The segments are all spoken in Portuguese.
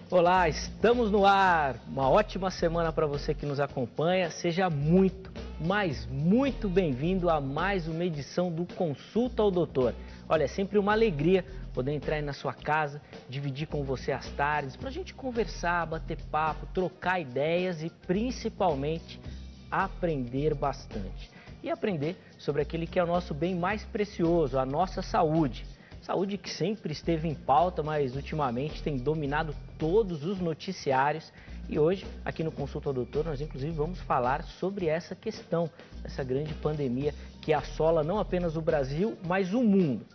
Olá, estamos no ar. Uma ótima semana para você que nos acompanha. Seja muito, mas muito bem-vindo a mais uma edição do Consulta ao Doutor. Olha, é sempre uma alegria poder entrar aí na sua casa, dividir com você as tardes, para a gente conversar, bater papo, trocar ideias e principalmente aprender bastante. E aprender sobre aquele que é o nosso bem mais precioso, a nossa saúde. Saúde que sempre esteve em pauta, mas ultimamente tem dominado todos os noticiários. E hoje, aqui no Consulta ao Doutor, nós inclusive vamos falar sobre essa questão, essa grande pandemia que assola não apenas o Brasil, mas o mundo.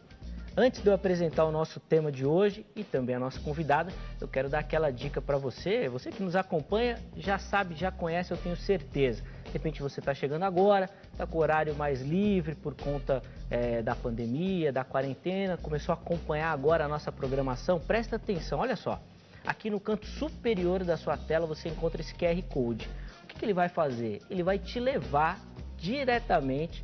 Antes de eu apresentar o nosso tema de hoje e também a nossa convidada, eu quero dar aquela dica para você. Você que nos acompanha já sabe, já conhece, eu tenho certeza. De repente você está chegando agora, está com o horário mais livre por conta da pandemia, da quarentena, começou a acompanhar agora a nossa programação. Presta atenção, olha só. Aqui no canto superior da sua tela você encontra esse QR Code. O que ele vai fazer? Ele vai te levar diretamente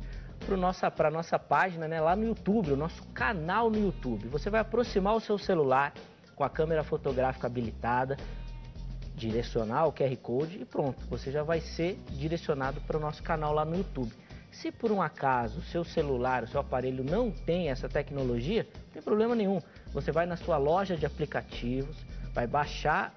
para a nossa página, né, lá no YouTube, o nosso canal no YouTube. Você vai aproximar o seu celular com a câmera fotográfica habilitada, direcionar o QR Code e pronto, você já vai ser direcionado para o nosso canal lá no YouTube. Se por um acaso o seu celular, o seu aparelho não tem essa tecnologia, não tem problema nenhum. Você vai na sua loja de aplicativos, vai baixar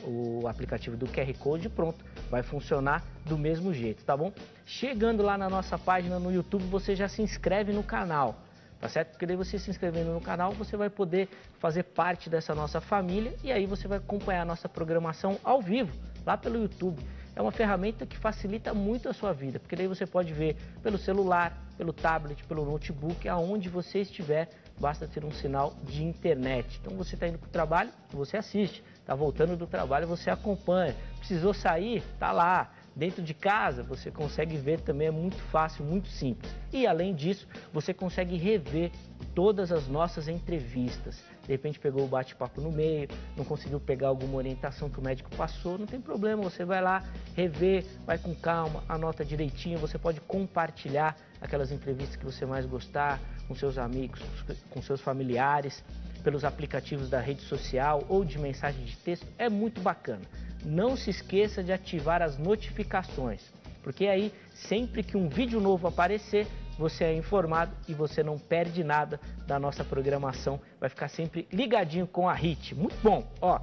o aplicativo do QR Code e pronto, vai funcionar do mesmo jeito, tá bom? Chegando lá na nossa página no YouTube, você já se inscreve no canal, tá certo? Porque daí você se inscrevendo no canal, você vai poder fazer parte dessa nossa família e aí você vai acompanhar a nossa programação ao vivo, lá pelo YouTube. É uma ferramenta que facilita muito a sua vida, porque daí você pode ver pelo celular, pelo tablet, pelo notebook, aonde você estiver, basta ter um sinal de internet. Então você está indo para o trabalho, você assiste, está voltando do trabalho, você acompanha. Precisou sair, está lá. Dentro de casa você consegue ver também, é muito fácil, muito simples. E além disso, você consegue rever todas as nossas entrevistas. De repente pegou o bate-papo no meio, não conseguiu pegar alguma orientação que o médico passou, não tem problema, você vai lá, rever, vai com calma, anota direitinho, você pode compartilhar aquelas entrevistas que você mais gostar com seus amigos, com seus familiares, pelos aplicativos da rede social ou de mensagem de texto, é muito bacana. Não se esqueça de ativar as notificações, porque aí sempre que um vídeo novo aparecer, você é informado e você não perde nada da nossa programação, vai ficar sempre ligadinho com a HIT. Muito bom, ó,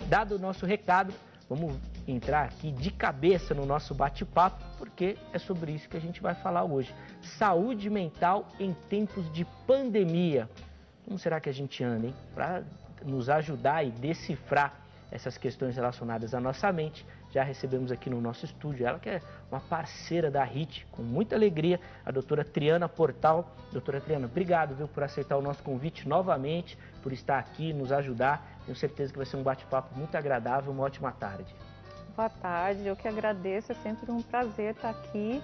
dado o nosso recado, vamos entrar aqui de cabeça no nosso bate-papo, porque é sobre isso que a gente vai falar hoje. Saúde mental em tempos de pandemia. Como será que a gente anda, hein? Para nos ajudar e decifrar essas questões relacionadas à nossa mente, já recebemos aqui no nosso estúdio ela que é uma parceira da HIT, com muita alegria, a doutora Triana Portal. Doutora Triana, obrigado, viu, por aceitar o nosso convite novamente, por estar aqui, nos ajudar. Tenho certeza que vai ser um bate-papo muito agradável, uma ótima tarde. Boa tarde, eu que agradeço, é sempre um prazer estar aqui.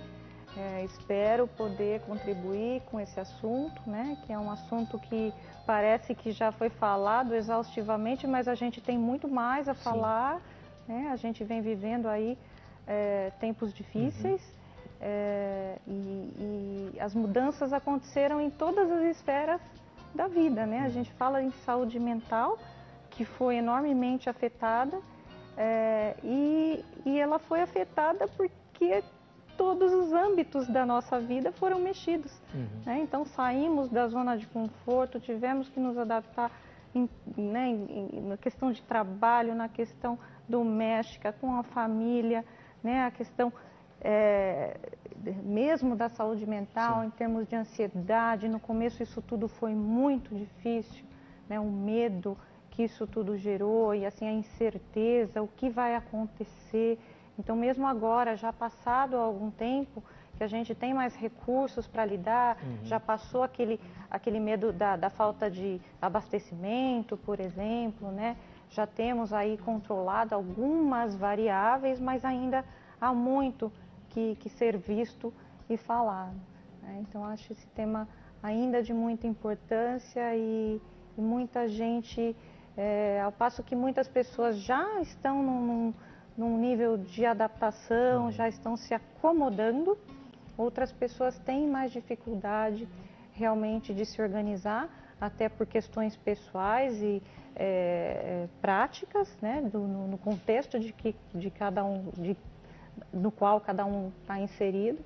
Espero poder contribuir com esse assunto, né, que é um assunto que parece que já foi falado exaustivamente, mas a gente tem muito mais a falar, né? A gente vem vivendo aí tempos difíceis e as mudanças aconteceram em todas as esferas da vida, né? A gente fala em saúde mental, que foi enormemente afetada e ela foi afetada porque todos os âmbitos da nossa vida foram mexidos, né? Então saímos da zona de conforto, tivemos que nos adaptar na questão de trabalho, na questão doméstica, com a família, né? A questão mesmo da saúde mental, em termos de ansiedade. No começo isso tudo foi muito difícil, né? O medo que isso tudo gerou e assim a incerteza, o que vai acontecer. Então, mesmo agora, já passado algum tempo, que a gente tem mais recursos para lidar, já passou aquele medo da falta de abastecimento, por exemplo, né? Já temos aí controlado algumas variáveis, mas ainda há muito que ser visto e falado, né? Então, acho esse tema ainda de muita importância e muita gente, ao passo que muitas pessoas já estão num nível de adaptação, já estão se acomodando, outras pessoas têm mais dificuldade realmente de se organizar, até por questões pessoais e práticas, né, no contexto de cada um, no qual cada um está inserido.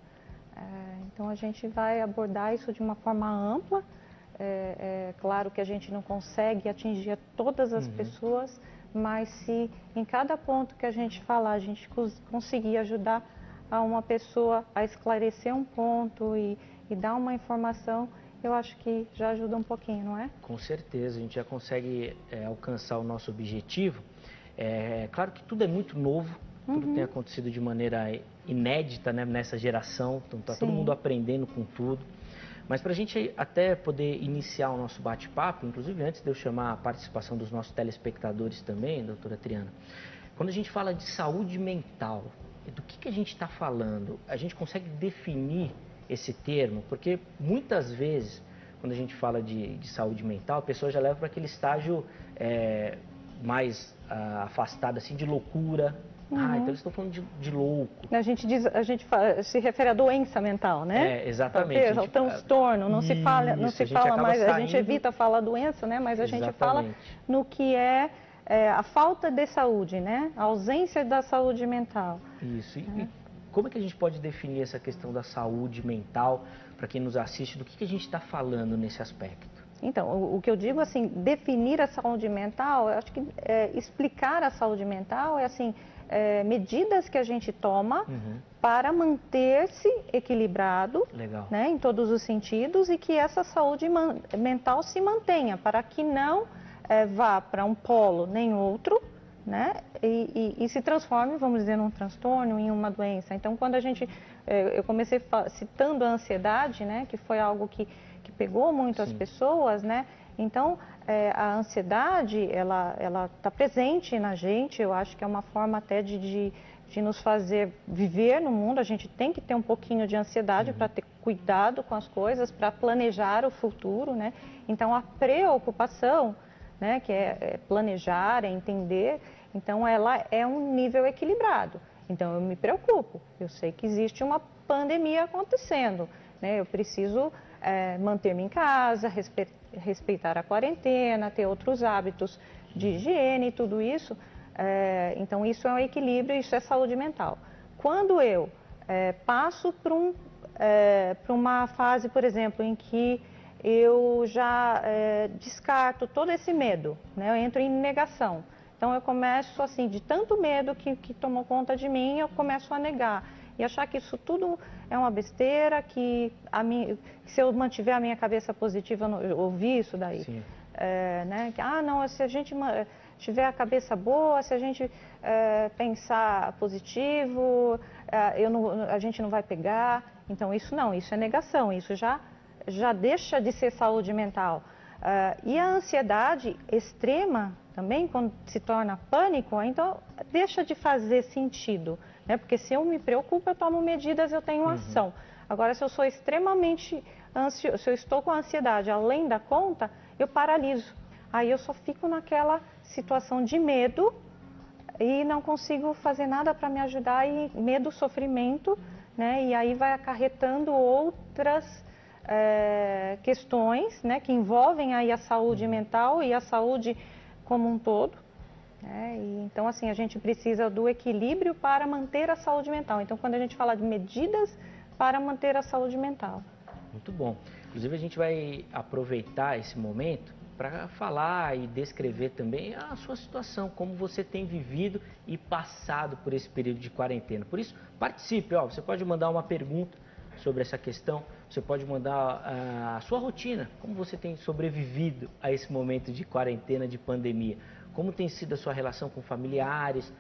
Então a gente vai abordar isso de uma forma ampla. Claro que a gente não consegue atingir todas as pessoas, mas se em cada ponto que a gente falar, a gente conseguir ajudar a uma pessoa a esclarecer um ponto e dar uma informação, eu acho que já ajuda um pouquinho, não é? Com certeza, a gente já consegue alcançar o nosso objetivo. Claro que tudo é muito novo, tudo tem acontecido de maneira inédita, né, nessa geração, então está todo mundo aprendendo com tudo. Mas para a gente até poder iniciar o nosso bate-papo, inclusive antes de eu chamar a participação dos nossos telespectadores também, doutora Triana, quando a gente fala de saúde mental, do que a gente está falando? A gente consegue definir esse termo? Porque muitas vezes, quando a gente fala de saúde mental, a pessoa já leva para aquele estágio mais afastado, assim, de loucura. Então eles estão falando de louco. A gente se refere à doença mental, né? Exatamente. O transtorno, não se fala mais, a gente evita falar doença, né? Mas a gente fala no que é a falta de saúde, né? A ausência da saúde mental. Isso. E como é que a gente pode definir essa questão da saúde mental para quem nos assiste? Do que a gente está falando nesse aspecto? Então, o que eu digo, assim, definir a saúde mental, eu acho que explicar a saúde mental é, assim, medidas que a gente toma para manter-se equilibrado, né, em todos os sentidos, e que essa saúde mental se mantenha, para que não vá para um polo nem outro, né, e se transforme, vamos dizer, num transtorno, em uma doença. Então, quando eu comecei citando a ansiedade, né, que foi algo que pegou muito as pessoas, né? Então, a ansiedade, ela está presente na gente. Eu acho que é uma forma até de nos fazer viver no mundo. A gente tem que ter um pouquinho de ansiedade para ter cuidado com as coisas, para planejar o futuro, né? Então, a preocupação, né, que é planejar, é entender, então ela é um nível equilibrado. Então, eu me preocupo. Eu sei que existe uma pandemia acontecendo, né? Eu preciso manter-me em casa, respeitar a quarentena, ter outros hábitos de higiene, tudo isso. Então, isso é um equilíbrio, isso é saúde mental. Quando eu passo para uma fase, por exemplo, em que eu já descarto todo esse medo, né? Eu entro em negação. Então, eu começo, assim, de tanto medo que tomou conta de mim, eu começo a negar. E achar que isso tudo é uma besteira, que se eu mantiver a minha cabeça positiva, eu ouvi isso daí. Né? Não, se a gente tiver a cabeça boa, se a gente pensar positivo, a gente não vai pegar. Então, isso não, isso é negação, isso já deixa de ser saúde mental. E a ansiedade extrema também, quando se torna pânico, então deixa de fazer sentido, né? Porque se eu me preocupo, eu tomo medidas, eu tenho ação. Agora, se eu sou extremamente ansioso, se eu estou com ansiedade além da conta, eu paraliso. Aí eu só fico naquela situação de medo e não consigo fazer nada para me ajudar, e medo, sofrimento, né? E aí vai acarretando outras questões, né, que envolvem aí a saúde mental e a saúde como um todo. E, então, assim, a gente precisa do equilíbrio para manter a saúde mental. Então, quando a gente fala de medidas para manter a saúde mental. Muito bom. Inclusive, a gente vai aproveitar esse momento para falar e descrever também a sua situação, como você tem vivido e passado por esse período de quarentena. Por isso, participe. Você pode mandar uma pergunta sobre essa questão, você pode mandar a sua rotina, como você tem sobrevivido a esse momento de quarentena, de pandemia, como tem sido a sua relação com familiares,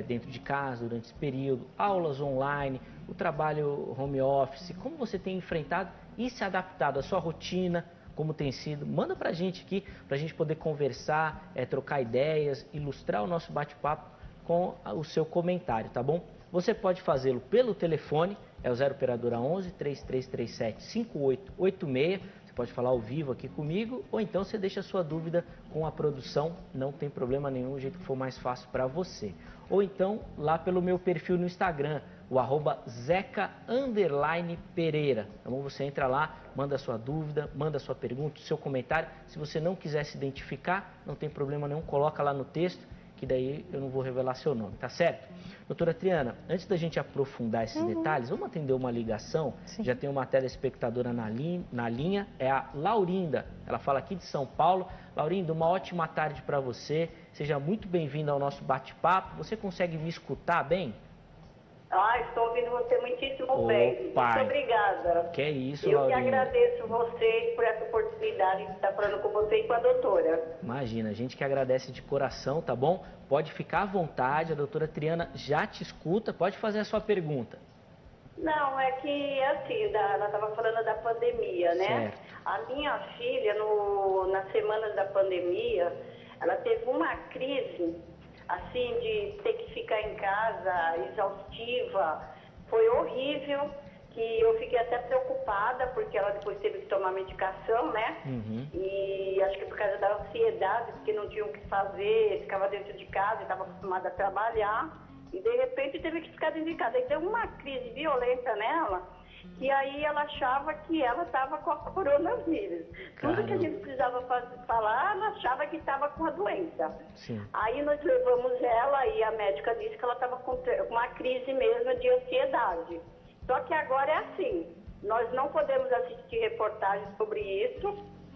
dentro de casa, durante esse período, aulas online, o trabalho home office, como você tem enfrentado e se adaptado à sua rotina, como tem sido. Manda pra gente aqui, pra gente poder conversar, trocar ideias, ilustrar o nosso bate-papo com o seu comentário, tá bom? Você pode fazê-lo pelo telefone, é o 0 operadora 11 3337 5886. Você pode falar ao vivo aqui comigo, ou então você deixa a sua dúvida com a produção, não tem problema nenhum, o jeito que for mais fácil para você. Ou então lá pelo meu perfil no Instagram, o @zeca_pereira. Tá bom? Você entra lá, manda a sua dúvida, manda a sua pergunta, o seu comentário. Se você não quiser se identificar, não tem problema nenhum, coloca lá no texto, que daí eu não vou revelar seu nome, tá certo? Doutora Triana, antes da gente aprofundar esses detalhes, vamos atender uma ligação. Sim. Já tem uma telespectadora na linha, é a Laurinda. Ela fala aqui de São Paulo. Laurinda, uma ótima tarde para você. Seja muito bem-vinda ao nosso bate-papo. Você consegue me escutar bem? Estou ouvindo você muitíssimo bem. Muito obrigada. Que é isso, Laurinda. Eu que agradeço vocês por essa oportunidade de estar falando com você e com a doutora. Imagina, a gente que agradece de coração, tá bom? Pode ficar à vontade, a doutora Triana já te escuta, pode fazer a sua pergunta. Não, é que assim, ela estava falando da pandemia, né? Certo. A minha filha, nas semanas da pandemia, ela teve uma crise, assim, de ter que ficar em casa, exaustiva. Foi horrível, que eu fiquei até preocupada, porque ela depois teve que tomar medicação, né? E acho que por causa da ansiedade, porque não tinha o que fazer, ficava dentro de casa, estava acostumada a trabalhar. E de repente teve que ficar dentro de casa. Aí deu uma crise violenta nela, que aí ela achava que ela estava com a coronavírus. Caramba. Tudo que a gente precisava falar, ela achava que estava com a doença. Sim. Aí nós levamos ela e a médica disse que ela estava com uma crise mesmo de ansiedade. Só que agora é assim, nós não podemos assistir reportagens sobre isso.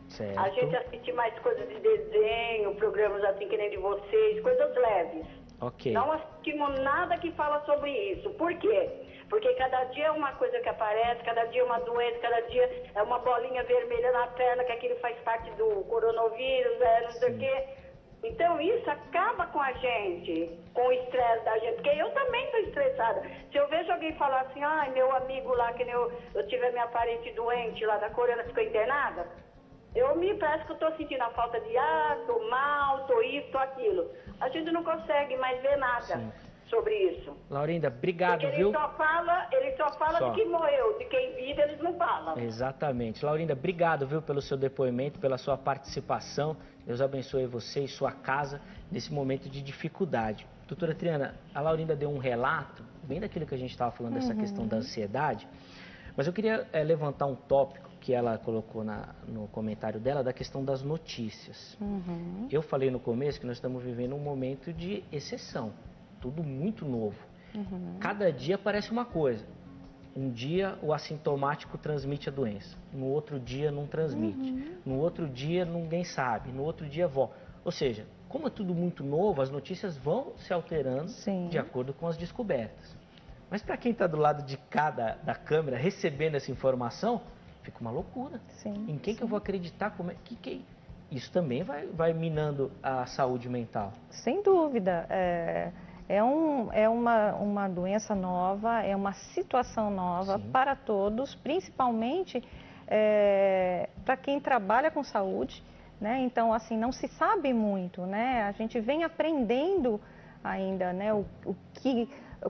Certo. A gente assiste mais coisas de desenho, programas assim que nem de vocês, coisas leves. Ok. Não assistimos nada que fala sobre isso. Por quê? Porque cada dia é uma coisa que aparece, cada dia é uma doença, cada dia é uma bolinha vermelha na perna, que aquilo faz parte do coronavírus, não sei o quê. Então isso acaba com a gente, com o estresse da gente, porque eu também estou estressada. Se eu vejo alguém falar assim, meu amigo lá, que eu tive minha parente doente lá da Coreia, ficou internada, parece que eu estou sentindo a falta de ar, estou mal, estou isso, estou aquilo. A gente não consegue mais ver nada sobre isso. Laurinda, obrigado, porque viu? Ele só fala de quem morreu, de quem vive eles não falam. Exatamente. Laurinda, obrigado, viu, pelo seu depoimento, pela sua participação. Deus abençoe você e sua casa nesse momento de dificuldade. Doutora Triana, a Laurinda deu um relato, bem daquilo que a gente estava falando, dessa questão da ansiedade, mas eu queria levantar um tópico que ela colocou no comentário dela, da questão das notícias. Eu falei no começo que nós estamos vivendo um momento de exceção, tudo muito novo. Cada dia aparece uma coisa. Um dia o assintomático transmite a doença, no outro dia não transmite, no outro dia ninguém sabe, no outro dia volta. Ou seja, como é tudo muito novo, as notícias vão se alterando de acordo com as descobertas. Mas para quem está do lado de cá da câmera recebendo essa informação, fica uma loucura. Em quem que eu vou acreditar? Isso também vai minando a saúde mental. Sem dúvida. É uma doença nova, é uma situação nova para todos, principalmente para quem trabalha com saúde, né? Então, assim, não se sabe muito, né? A gente vem aprendendo ainda, né?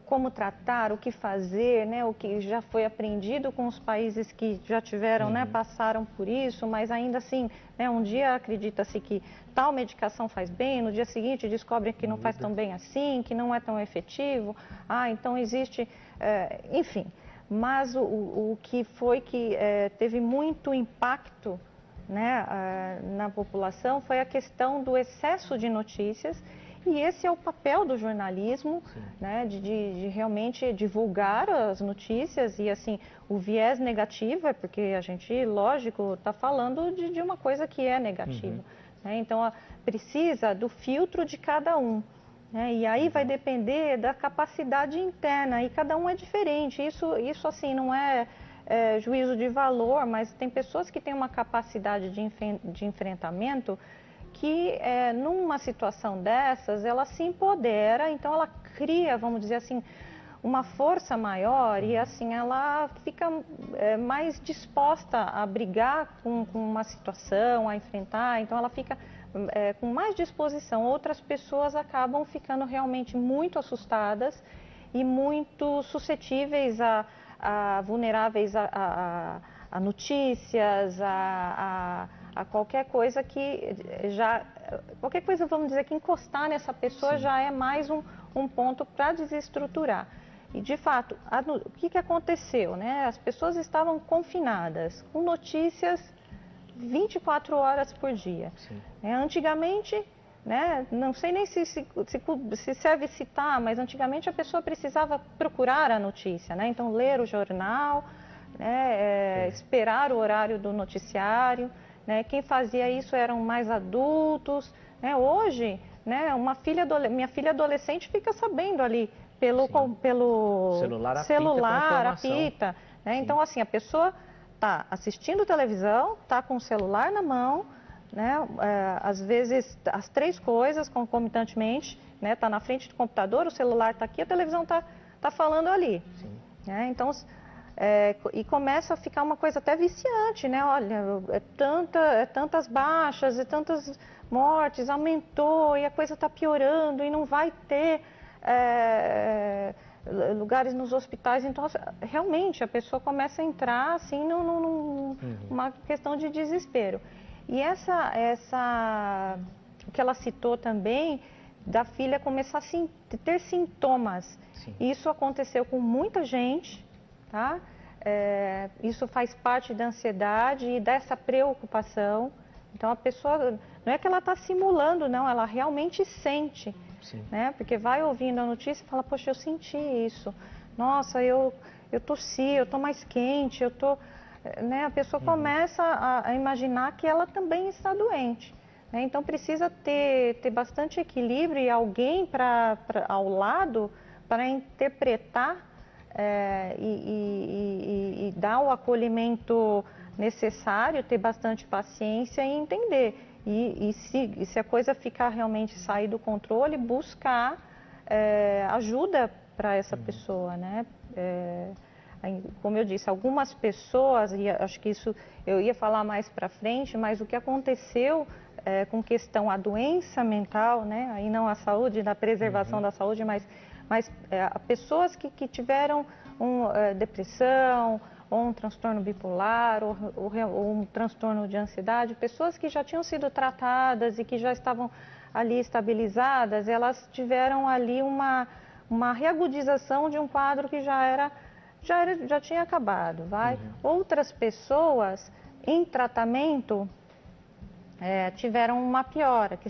Como tratar, o que fazer, né? O que já foi aprendido com os países que já tiveram, né? Passaram por isso, mas ainda assim, né? Um dia acredita-se que tal medicação faz bem, no dia seguinte descobre que não faz tão bem assim, que não é tão efetivo. Então existe, enfim. Mas o que foi que teve muito impacto, né? Na população foi a questão do excesso de notícias. E esse é o papel do jornalismo, né, de realmente divulgar as notícias e, assim, o viés negativo é porque a gente, lógico, está falando de uma coisa que é negativa. Né? Então, precisa do filtro de cada um. Né? E aí vai depender da capacidade interna e cada um é diferente. Isso assim, não é juízo de valor, mas tem pessoas que têm uma capacidade de enfrentamento que numa situação dessas, ela se empodera, então ela cria, vamos dizer assim, uma força maior e assim ela fica mais disposta a brigar com uma situação, a enfrentar, então ela fica com mais disposição. Outras pessoas acabam ficando realmente muito assustadas e muito suscetíveis vulneráveis a notícias, a qualquer coisa qualquer coisa, vamos dizer, que encostar nessa pessoa já é mais um ponto para desestruturar. E, de fato, o que aconteceu, né? As pessoas estavam confinadas, com notícias 24 horas por dia. Antigamente, né, não sei nem se serve citar, mas antigamente a pessoa precisava procurar a notícia, né? Então, ler o jornal, né, esperar o horário do noticiário, né? Quem fazia isso eram mais adultos, né? Hoje, né, minha filha adolescente fica sabendo ali pelo celular, apita, né? Então, assim, a pessoa está assistindo televisão, está com o celular na mão, né? Às vezes as 3 coisas concomitantemente, né? Está na frente do computador, o celular está aqui, a televisão tá falando ali. Né? Então, e começa a ficar uma coisa até viciante, né? Olha, tantas baixas, tantas mortes, aumentou e a coisa está piorando e não vai ter lugares nos hospitais. Então, realmente, a pessoa começa a entrar assim numa questão de desespero. E o que ela citou também, da filha começar a ter sintomas. Isso aconteceu com muita gente, tá? Isso faz parte da ansiedade e dessa preocupação. Então, a pessoa, não é que ela está simulando, não, ela realmente sente. Né? Porque vai ouvindo a notícia e fala, poxa, eu senti isso. Nossa, eu tossi, eu estou mais quente, né? A pessoa começa a imaginar que ela também está doente. Né? Então, precisa ter bastante equilíbrio e alguém ao lado para interpretar e dar o acolhimento necessário, ter bastante paciência e entender. E se a coisa ficar realmente sair do controle, buscar ajuda para essa pessoa, né? Como eu disse, algumas pessoas, e acho que isso eu ia falar mais para frente, mas o que aconteceu com questão à doença mental, né? Aí não a saúde, da preservação da saúde, mas pessoas que tiveram depressão, ou um transtorno bipolar, ou um transtorno de ansiedade, pessoas que já tinham sido tratadas e que já estavam ali estabilizadas, elas tiveram ali uma reagudização de um quadro que já tinha acabado. Outras pessoas em tratamento tiveram uma piora, que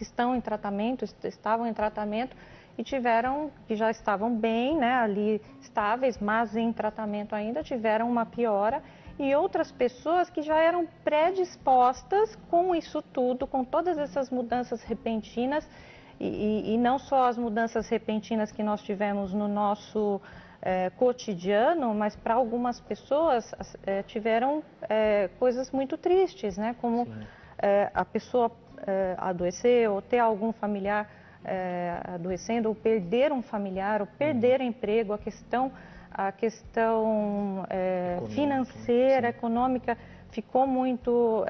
estão em tratamento, estavam em tratamento e que já estavam bem, né, ali estáveis, mas em tratamento ainda, tiveram uma piora, e outras pessoas que já eram predispostas com isso tudo, com todas essas mudanças repentinas, e não só as mudanças repentinas que nós tivemos no nosso cotidiano, mas para algumas pessoas tiveram coisas muito tristes, né, como a pessoa adoecer ou ter algum familiar adoecendo, ou perder um familiar, ou perder emprego, a questão financeira, econômica ficou muito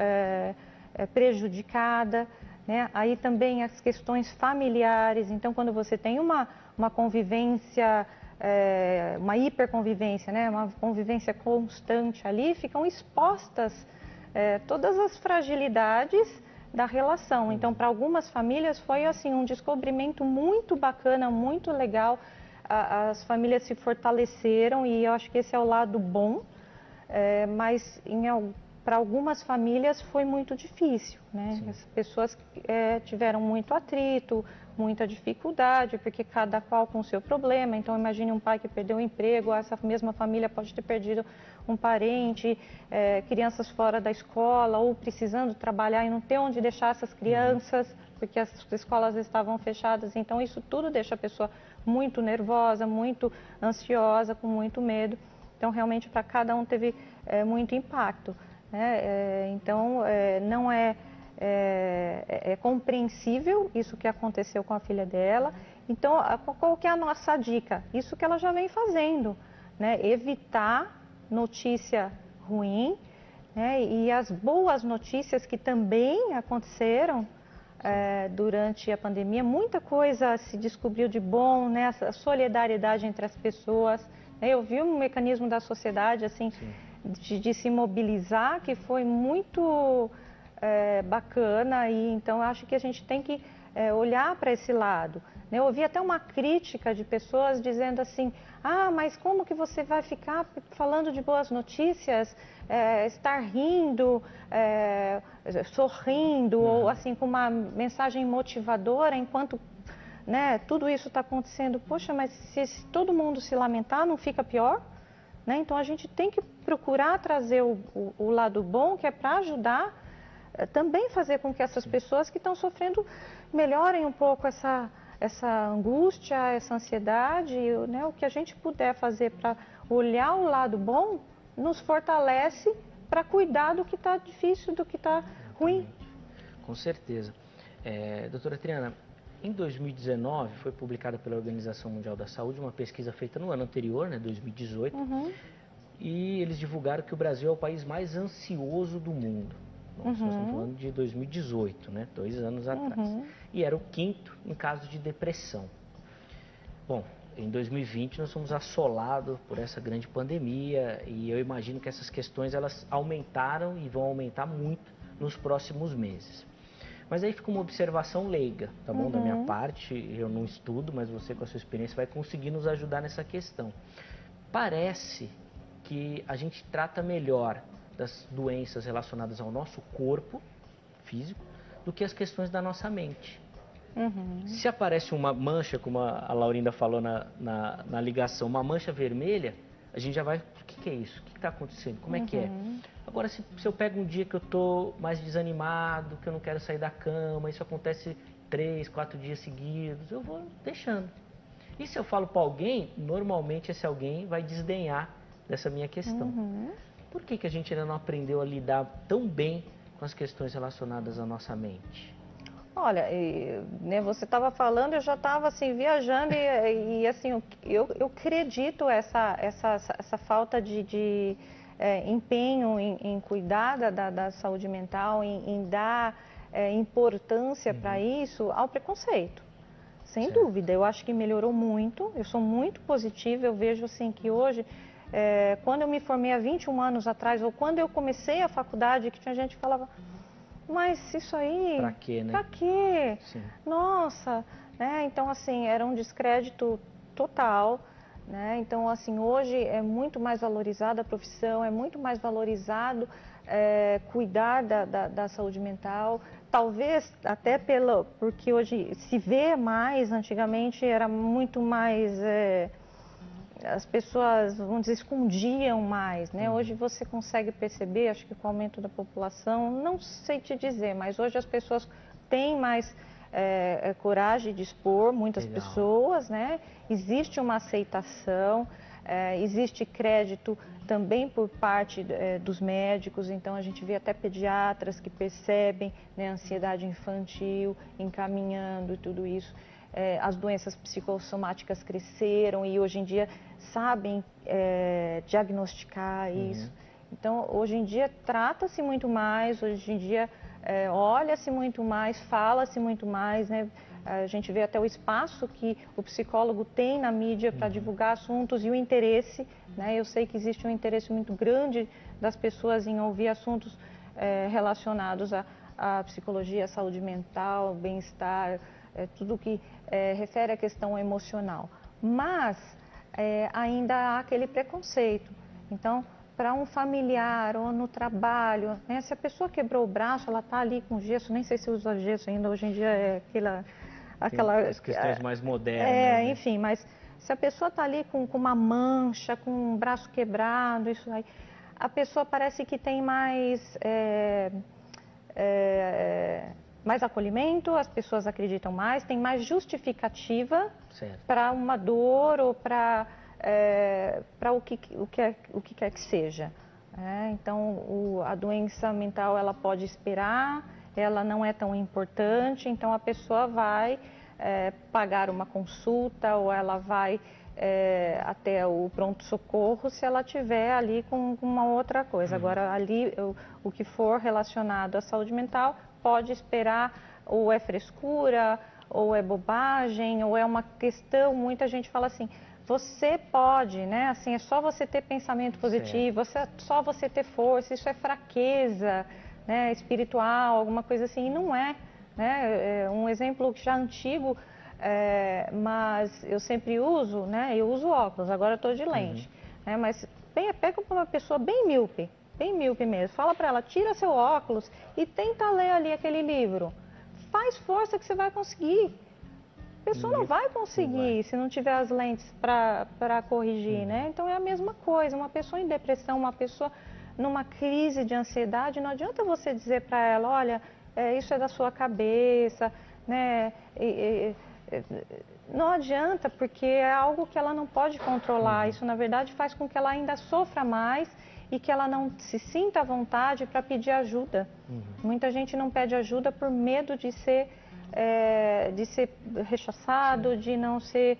prejudicada, né? Aí também as questões familiares. Então, quando você tem uma convivência, uma hiperconvivência, né? Uma convivência constante ali, ficam expostas todas as fragilidades da relação. Então, para algumas famílias foi assim um descobrimento muito bacana, muito legal. As famílias se fortaleceram e eu acho que esse é o lado bom, mas para algumas famílias foi muito difícil, né? As pessoas tiveram muito atrito, muita dificuldade, porque cada qual com o seu problema. Então, imagine um pai que perdeu o emprego, essa mesma família pode ter perdido um parente, crianças fora da escola, ou precisando trabalhar e não ter onde deixar essas crianças, porque as escolas estavam fechadas. Então, isso tudo deixa a pessoa muito nervosa, muito ansiosa, com muito medo. Então, realmente, para cada um teve muito impacto. Né? Então, não é compreensível isso que aconteceu com a filha dela. Então, qual que é a nossa dica? Isso que ela já vem fazendo, né? Evitar notícia ruim, né? E as boas notícias que também aconteceram durante a pandemia. Muita coisa se descobriu de bom, né? A solidariedade entre as pessoas. Eu vi um mecanismo da sociedade assim de se mobilizar que foi muito bacana, e então acho que a gente tem que olhar para esse lado. Eu ouvi até uma crítica de pessoas dizendo assim, mas como que você vai ficar falando de boas notícias, estar rindo, sorrindo, ou assim com uma mensagem motivadora, enquanto tudo isso está acontecendo? Poxa, mas se todo mundo se lamentar, não fica pior? Então a gente tem que procurar trazer o lado bom, que é para ajudar, também fazer com que essas pessoas que estão sofrendo melhorem um pouco essa angústia, essa ansiedade, o que a gente puder fazer para olhar o lado bom, nos fortalece para cuidar do que está difícil, do que está ruim. Com certeza. Doutora Triana, em 2019 foi publicada pela Organização Mundial da Saúde uma pesquisa feita no ano anterior, 2018, e eles divulgaram que o Brasil é o país mais ansioso do mundo. Nós estamos falando de 2018, 2 anos atrás. E era o 5º em caso de depressão. Bom, em 2020 nós fomos assolados por essa grande pandemia e eu imagino que essas questões elas aumentaram e vão aumentar muito nos próximos meses. Mas aí fica uma observação leiga, tá bom? Da minha parte, eu não estudo, mas você com a sua experiência vai conseguir nos ajudar nessa questão. Parece que a gente trata melhor das doenças relacionadas ao nosso corpo físico do que as questões da nossa mente. Se aparece uma mancha, como a Laurinda falou na ligação, uma mancha vermelha, a gente já vai, o que é isso? O que está acontecendo? Como é que é? Agora, se eu pego um dia que eu estou mais desanimado, que eu não quero sair da cama, isso acontece 3, 4 dias seguidos, eu vou deixando. E se eu falo para alguém, normalmente esse alguém vai desdenhar dessa minha questão. Por que a gente ainda não aprendeu a lidar tão bem com as questões relacionadas à nossa mente? Olha, você estava falando, eu já estava assim, viajando e assim, eu acredito essa falta de empenho em cuidar da saúde mental, em dar importância para isso, ao preconceito. Sem dúvida, eu acho que melhorou muito, eu sou muito positiva, eu vejo assim que hoje, quando eu me formei há 21 anos atrás, ou quando eu comecei a faculdade, que tinha gente que falava, mas isso aí... Pra quê, né? Pra quê? Sim. Nossa! Então, assim, era um descrédito total, Então, assim, hoje é muito mais valorizada a profissão, é muito mais valorizado cuidar da saúde mental. Talvez até porque hoje se vê mais, antigamente era muito mais... as pessoas, vamos dizer, escondiam mais, Hoje você consegue perceber, acho que com o aumento da população, não sei te dizer, mas hoje as pessoas têm mais coragem de expor, muitas pessoas, Existe uma aceitação, existe crédito também por parte dos médicos, então a gente vê até pediatras que percebem a ansiedade infantil, encaminhando e tudo isso. As doenças psicossomáticas cresceram e hoje em dia sabem diagnosticar isso. Então, hoje em dia trata-se muito mais, hoje em dia olha-se muito mais, fala-se muito mais, A gente vê até o espaço que o psicólogo tem na mídia para divulgar assuntos e o interesse, Eu sei que existe um interesse muito grande das pessoas em ouvir assuntos relacionados à psicologia, à saúde mental, bem-estar, tudo que refere à questão emocional. Mas ainda há aquele preconceito. Então, para um familiar ou no trabalho, se a pessoa quebrou o braço, ela está ali com gesso, nem sei se usa gesso ainda, hoje em dia é as questões mais modernas. Enfim, mas se a pessoa está ali com uma mancha, com um braço quebrado, isso aí, a pessoa parece que tem mais acolhimento, as pessoas acreditam mais, tem mais justificativa para uma dor ou para o que quer que seja. Então, a doença mental ela pode esperar, ela não é tão importante, então a pessoa vai pagar uma consulta ou ela vai até o pronto-socorro se ela tiver ali com uma outra coisa. Agora, ali, o que for relacionado à saúde mental, pode esperar, ou é frescura, ou é bobagem, ou é uma questão, muita gente fala assim, você pode, assim, é só você ter pensamento positivo, só você ter força, isso é fraqueza, espiritual, alguma coisa assim, e não é, né? Um exemplo já antigo, mas eu sempre uso, né? Eu uso óculos, agora eu estou de lente, né? Mas pega uma pessoa bem míope mesmo, fala para ela, tira seu óculos e tenta ler ali aquele livro. Faz força que você vai conseguir. A pessoa não vai conseguir se não tiver as lentes para corrigir, né? Então é a mesma coisa, uma pessoa em depressão, uma pessoa numa crise de ansiedade, não adianta você dizer para ela, olha, isso é da sua cabeça, né? Não adianta, porque é algo que ela não pode controlar. Isso, na verdade, faz com que ela ainda sofra mais e que ela não se sinta à vontade para pedir ajuda. Muita gente não pede ajuda por medo de ser rechaçado, de não ser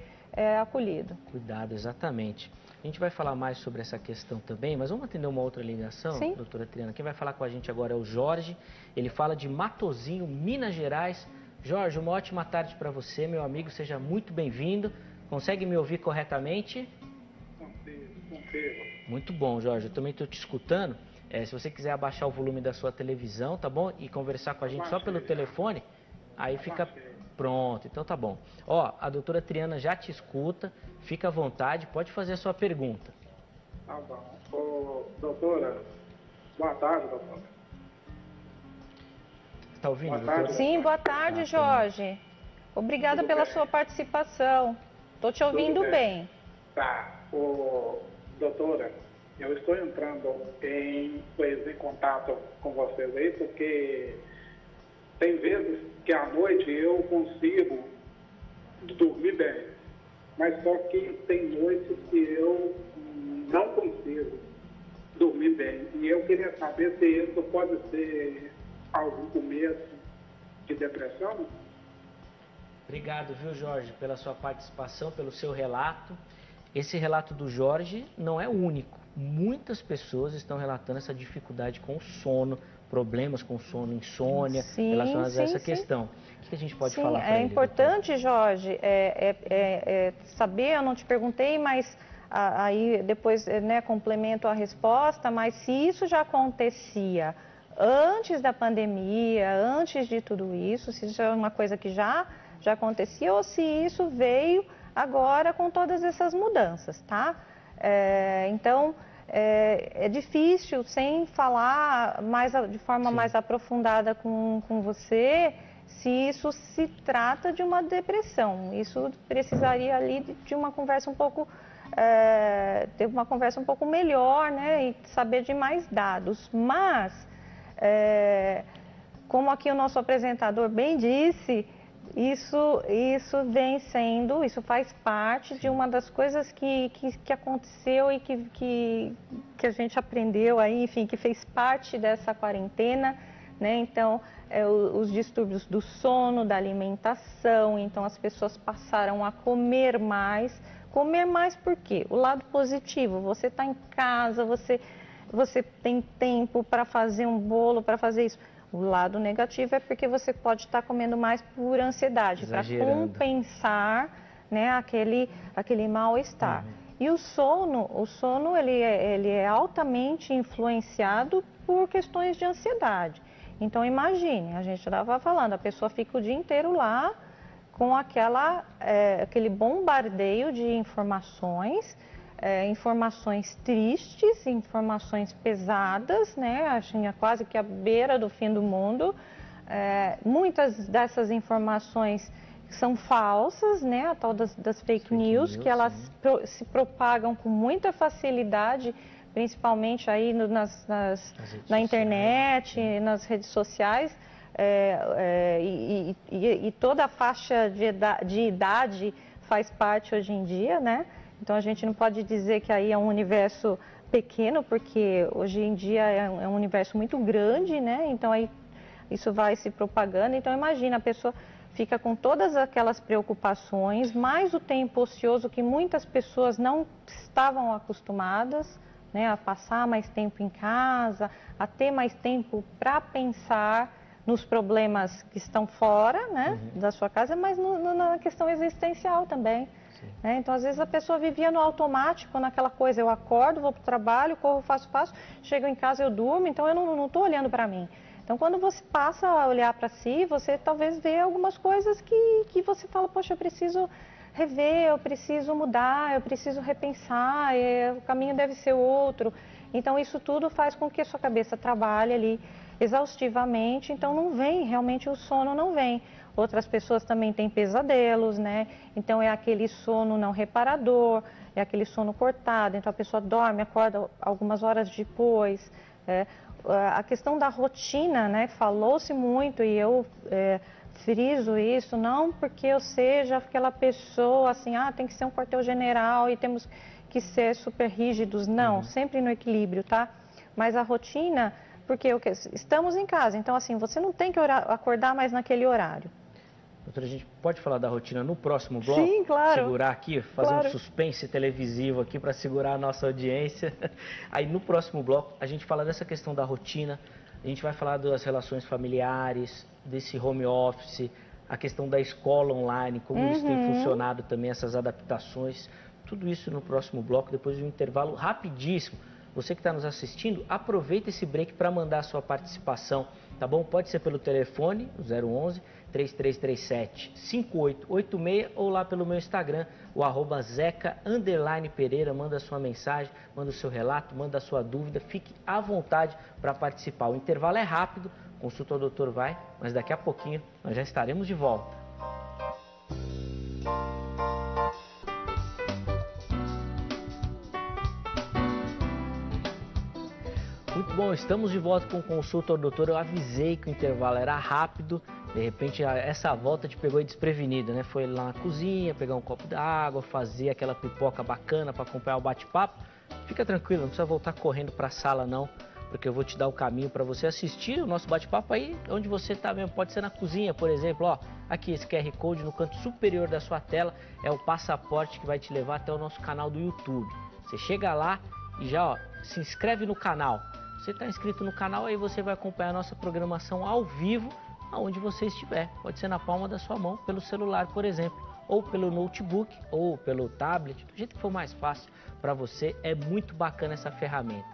acolhido. Cuidado, exatamente. A gente vai falar mais sobre essa questão também, mas vamos atender uma outra ligação, Sim. doutora Triana. Quem vai falar com a gente agora é o Jorge. Ele fala de Matozinho, Minas Gerais. Jorge, uma ótima tarde para você, meu amigo. Seja muito bem-vindo. Consegue me ouvir corretamente? Consigo. Muito bom, Jorge. Eu também estou te escutando. Se você quiser abaixar o volume da sua televisão, tá bom? E conversar com a gente só pelo telefone, aí fica pronto. Então tá bom. Ó, a doutora Triana já te escuta. Fica à vontade, pode fazer a sua pergunta. Tá bom. Ô, doutora, boa tarde, doutora. Está ouvindo, Boa doutora? tarde. Sim, boa tarde, Jorge. Obrigada pela sua participação. Estou te ouvindo bem. Tá. Ô, doutora, eu estou entrando em contato com vocês aí, porque tem vezes que à noite eu consigo dormir bem. Mas só que tem noites que eu não consigo dormir bem. E eu queria saber se isso pode ser algum começo de depressão. Obrigado, viu, Jorge, pela sua participação, pelo seu relato. Esse relato do Jorge não é o único. Muitas pessoas estão relatando essa dificuldade com o sono, problemas com sono, insônia, relacionados a essa questão. O que a gente pode falar para ele? É importante, Jorge, saber, eu não te perguntei, mas aí depois complemento a resposta, mas se isso já acontecia antes da pandemia, antes de tudo isso, se isso é uma coisa que já acontecia ou se isso veio agora com todas essas mudanças, tá? Então, é difícil, sem falar de forma mais aprofundada com você, se isso se trata de uma depressão. Isso precisaria ali de uma conversa um pouco, ter uma conversa um pouco melhor, né? E saber de mais dados. Mas, como aqui o nosso apresentador bem disse, isso faz parte de uma das coisas que aconteceu e que a gente aprendeu aí, enfim, que fez parte dessa quarentena, né? Então, os distúrbios do sono, da alimentação, então as pessoas passaram a comer mais. Comer mais por quê? O lado positivo, você está em casa, você tem tempo para fazer um bolo, para fazer isso. O lado negativo é porque você pode estar comendo mais por ansiedade, para compensar, né, aquele mal-estar. E o sono ele é altamente influenciado por questões de ansiedade. Então imagine, a gente estava falando, a pessoa fica o dia inteiro lá com aquele bombardeio de informações, informações tristes, informações pesadas, né? Assim, quase que à beira do fim do mundo. Muitas dessas informações são falsas, né? A tal das fake news, que elas se propagam com muita facilidade, principalmente aí na internet, nas redes sociais, e toda a faixa de idade faz parte hoje em dia, né? Então a gente não pode dizer que aí é um universo pequeno, porque hoje em dia é um universo muito grande, né? Então aí isso vai se propagando. Então imagina, a pessoa fica com todas aquelas preocupações, mais o tempo ocioso que muitas pessoas não estavam acostumadas, né, a passar mais tempo em casa, a ter mais tempo para pensar nos problemas que estão fora, né, da sua casa, mas na questão existencial também. Né? Então, às vezes, a pessoa vivia no automático, naquela coisa, eu acordo, vou para o trabalho, corro, faço, chego em casa, eu durmo, então eu não estou olhando para mim. Então, quando você passa a olhar para si, você talvez vê algumas coisas que você fala, poxa, eu preciso rever, eu preciso mudar, eu preciso repensar, o caminho deve ser outro. Então, isso tudo faz com que a sua cabeça trabalhe ali exaustivamente, então não vem, realmente o sono não vem. Outras pessoas também têm pesadelos, né? Então, é aquele sono não reparador, é aquele sono cortado, então a pessoa dorme, acorda algumas horas depois. A questão da rotina, né? Falou-se muito e eu friso isso, não porque eu seja aquela pessoa assim, tem que ser um quartel-general e temos que ser super rígidos, não, sempre no equilíbrio, tá? Mas a rotina, porque estamos em casa, então assim, você não tem que acordar mais naquele horário. Doutora, a gente pode falar da rotina no próximo bloco? Sim, claro. Segurar aqui, fazer um suspense televisivo aqui para segurar a nossa audiência. Aí no próximo bloco a gente fala dessa questão da rotina, a gente vai falar das relações familiares, desse home office, a questão da escola online, como isso tem funcionado também, essas adaptações. Tudo isso no próximo bloco, depois de um intervalo rapidíssimo. Você que está nos assistindo, aproveita esse break para mandar a sua participação, tá bom? Pode ser pelo telefone, 011 3337 5886 ou lá pelo meu Instagram, o @zeca_pereira. Manda a sua mensagem, manda o seu relato, manda a sua dúvida, fique à vontade para participar. O intervalo é rápido, consulta ao doutor vai, mas daqui a pouquinho nós já estaremos de volta. Muito bom, estamos de volta com consulta ao doutor. Eu avisei que o intervalo era rápido, de repente essa volta te pegou desprevenido, né? Foi lá na cozinha, pegar um copo d'água, fazer aquela pipoca bacana para acompanhar o bate-papo. Fica tranquilo, não precisa voltar correndo para a sala não, porque eu vou te dar o caminho para você assistir o nosso bate-papo aí onde você está mesmo. Pode ser na cozinha, por exemplo, ó, aqui esse QR Code no canto superior da sua tela é o passaporte que vai te levar até o nosso canal do YouTube. Você chega lá e já se inscreve no canal. Você está inscrito no canal, aí você vai acompanhar a nossa programação ao vivo, aonde você estiver. Pode ser na palma da sua mão, pelo celular, por exemplo, ou pelo notebook, ou pelo tablet, do jeito que for mais fácil para você. É muito bacana essa ferramenta.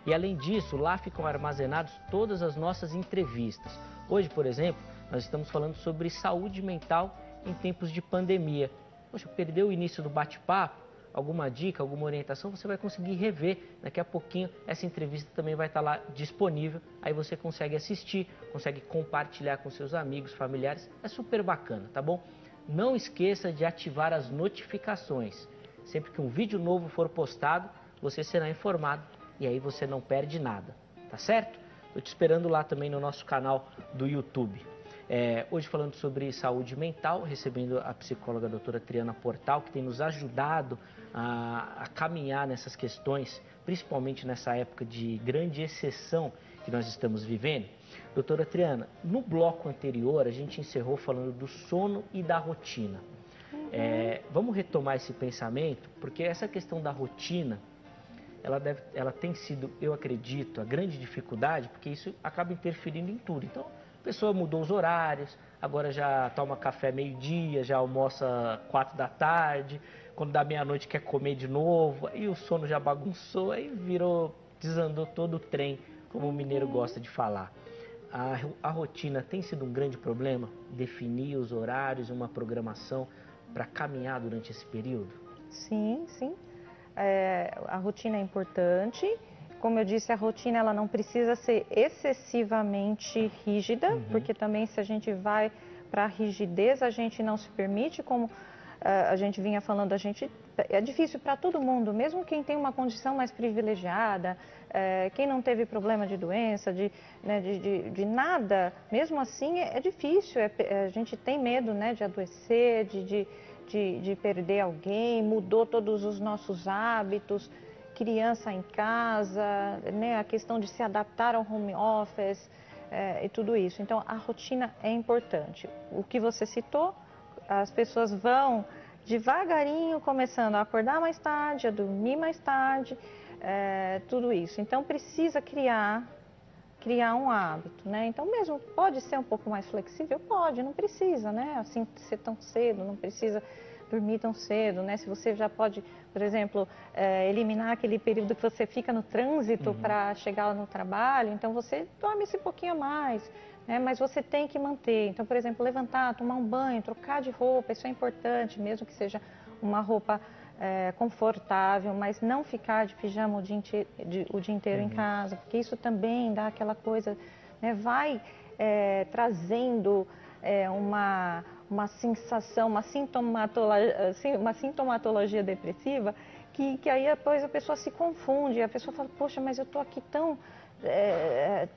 E além disso, lá ficam armazenados todas as nossas entrevistas. Hoje, por exemplo, nós estamos falando sobre saúde mental em tempos de pandemia. Poxa, perdeu o início do bate-papo? Alguma dica, alguma orientação, você vai conseguir rever daqui a pouquinho. Essa entrevista também vai estar lá disponível, aí você consegue assistir, consegue compartilhar com seus amigos, familiares, é super bacana, tá bom? Não esqueça de ativar as notificações. Sempre que um vídeo novo for postado, você será informado e aí você não perde nada, tá certo? Estou te esperando lá também no nosso canal do YouTube. Hoje falando sobre saúde mental, recebendo a psicóloga a doutora Triana Portal, que tem nos ajudado a caminhar nessas questões, principalmente nessa época de grande exceção que nós estamos vivendo. Doutora Triana, no bloco anterior a gente encerrou falando do sono e da rotina. Vamos retomar esse pensamento, porque essa questão da rotina, ela tem sido, eu acredito, a grande dificuldade, porque isso acaba interferindo em tudo. Então, a pessoa mudou os horários, agora já toma café meio-dia, já almoça 4 da tarde, quando dá meia-noite quer comer de novo, aí o sono já bagunçou, aí desandou todo o trem, como o mineiro gosta de falar. A rotina tem sido um grande problema? Definir os horários, uma programação para caminhar durante esse período? Sim, sim. A rotina é importante. Como eu disse, a rotina ela não precisa ser excessivamente rígida, porque também se a gente vai para a rigidez, a gente não se permite, como a gente vinha falando, é difícil para todo mundo, mesmo quem tem uma condição mais privilegiada, quem não teve problema de doença, de nada, mesmo assim é difícil, a gente tem medo, né, de adoecer, de perder alguém, mudou todos os nossos hábitos, criança em casa, né, a questão de se adaptar ao home office e tudo isso. Então, a rotina é importante. O que você citou, as pessoas vão devagarinho começando a acordar mais tarde, a dormir mais tarde, tudo isso. Então, precisa criar um hábito, né? Então, mesmo pode ser um pouco mais flexível? Pode, não precisa, né? Assim, ser tão cedo, não precisa dormir tão cedo, né? Se você já pode, por exemplo, eliminar aquele período que você fica no trânsito para chegar no trabalho, então você dorme esse pouquinho a mais, né? Mas você tem que manter. Então, por exemplo, levantar, tomar um banho, trocar de roupa, isso é importante, mesmo que seja uma roupa confortável, mas não ficar de pijama o dia inteiro em casa, porque isso também dá aquela coisa, né? Vai trazendo uma sensação, uma sintomatologia depressiva, que aí depois a pessoa se confunde, a pessoa fala, poxa, mas eu estou aqui tão